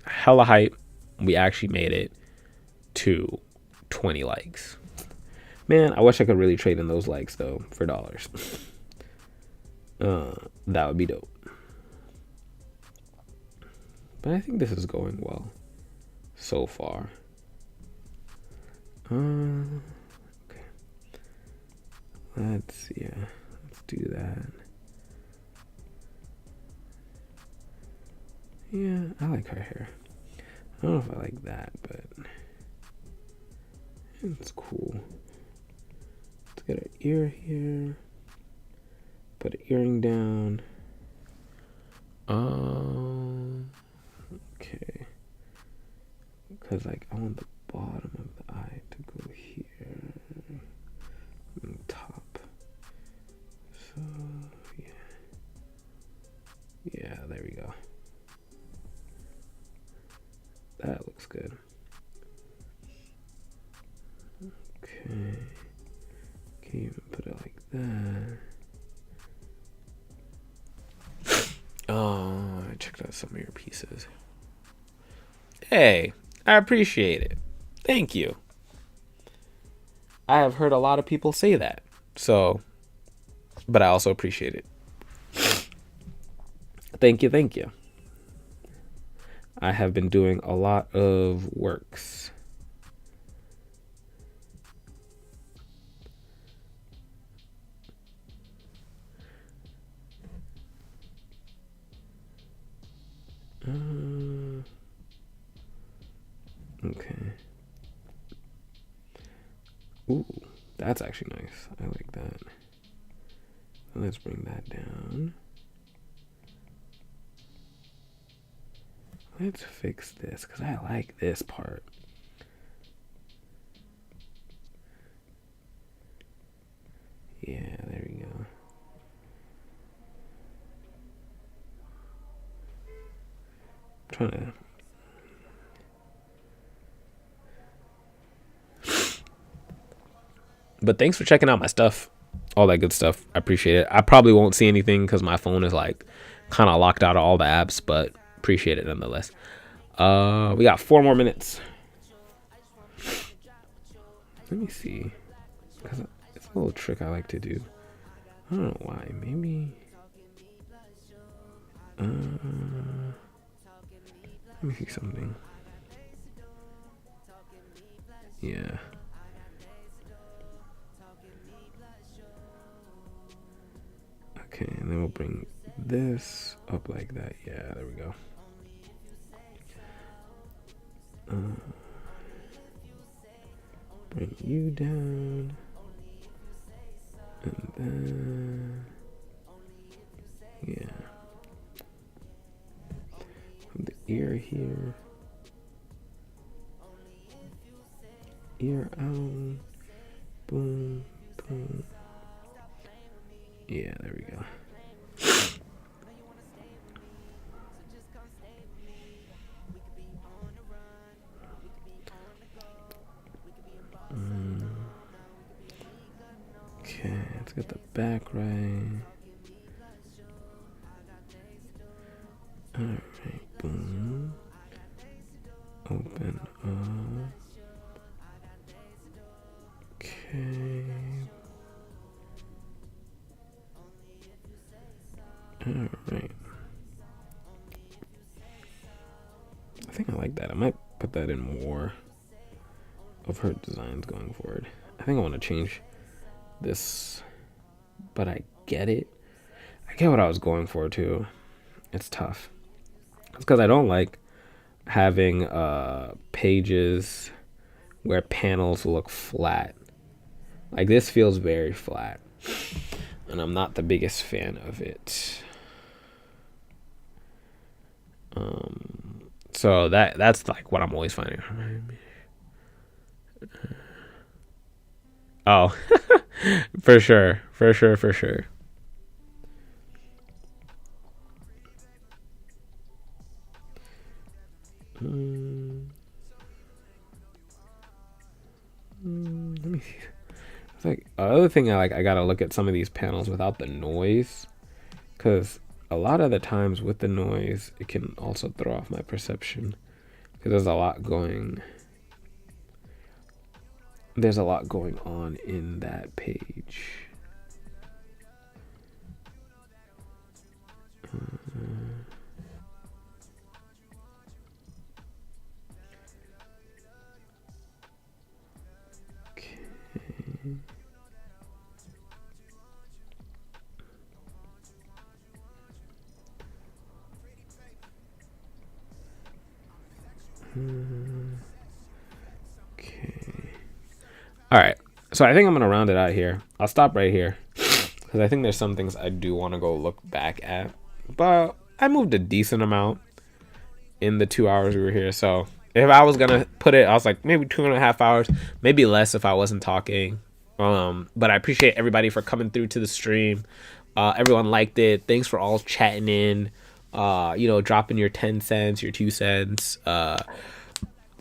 Speaker 1: hella hype. We actually made it to 20 likes. Man, I wish I could really trade in those likes though for dollars. That would be dope. But I think this is going well so far. Okay. Let's do that. Yeah, I like her hair. I don't know if I like that, but it's cool. Let's get her ear here. Put an earring down. Okay. Because like I want the bottom of the eye to go here. And top. So yeah. Yeah, there we go. That looks good. Okay. Can you even put it like that? Oh, I checked out some of your pieces. Hey, I appreciate it. Thank you. I have heard a lot of people say that. So, but I also appreciate it. Thank you, thank you. I have been doing a lot of works. Okay. Ooh, that's actually nice. I like that. Let's bring that down. Let's fix this because I like this part. Yeah, there we go. I'm trying to. But thanks for checking out my stuff. All that good stuff. I appreciate it. I probably won't see anything because my phone is like kind of locked out of all the apps, but appreciate it nonetheless. We got 4 more minutes. Let me see. Because it's a little trick I like to do. I don't know why. Maybe. Let me see something. Yeah. Okay, and then we'll bring this up like that. Yeah, there we go. Bring you down. And then. Yeah. The ear here. Ear out. Boom, boom. Yeah, there we go. Okay, let's get the back right. Alright, boom. Open up. Okay. Alright. I think I like that. I might put that in more of her designs going forward. I think I want to change this, but I get it. I get what I was going for too. It's tough. It's because I don't like having pages where panels look flat. Like this feels very flat, and I'm not the biggest fan of it. So that's like what I'm always finding. Oh, for sure. Let me see. It's like other thing I gotta look at some of these panels without the noise, because a lot of the times with the noise it can also throw off my perception, because there's a lot going on in that page. Okay. All right. So I think I'm gonna round it out here. I'll stop right here because I think there's some things I do want to go look back at. But I moved a decent amount in the 2 hours we were here. So if I was gonna put it, I was like maybe 2.5 hours, maybe less if I wasn't talking. But I appreciate everybody for coming through to the stream. Everyone liked it. Thanks for all chatting in. Dropping your 10 cents, your 2 cents.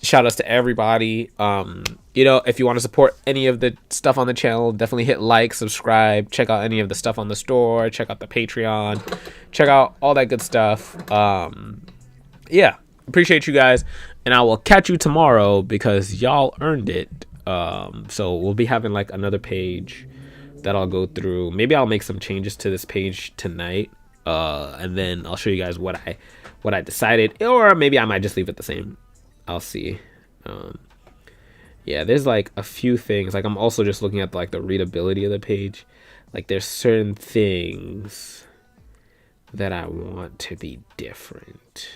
Speaker 1: Shout outs to everybody. If you want to support any of the stuff on the channel, definitely hit like, subscribe, check out any of the stuff on the store, check out the Patreon, check out all that good stuff. Appreciate you guys, and I will catch you tomorrow because y'all earned it. So we'll be having like another page that I'll go through. Maybe I'll make some changes to this page tonight, and then I'll show you guys what I decided, or maybe I might just leave it the same. I'll see. There's like a few things. Like I'm also just looking at like the readability of the page. Like there's certain things that I want to be different.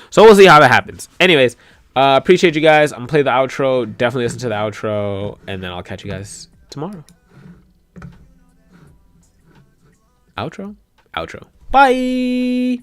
Speaker 1: So we'll see how that happens. Anyways, appreciate you guys. I'm gonna play the outro. Definitely listen to the outro, and then I'll catch you guys tomorrow. Outro. Bye.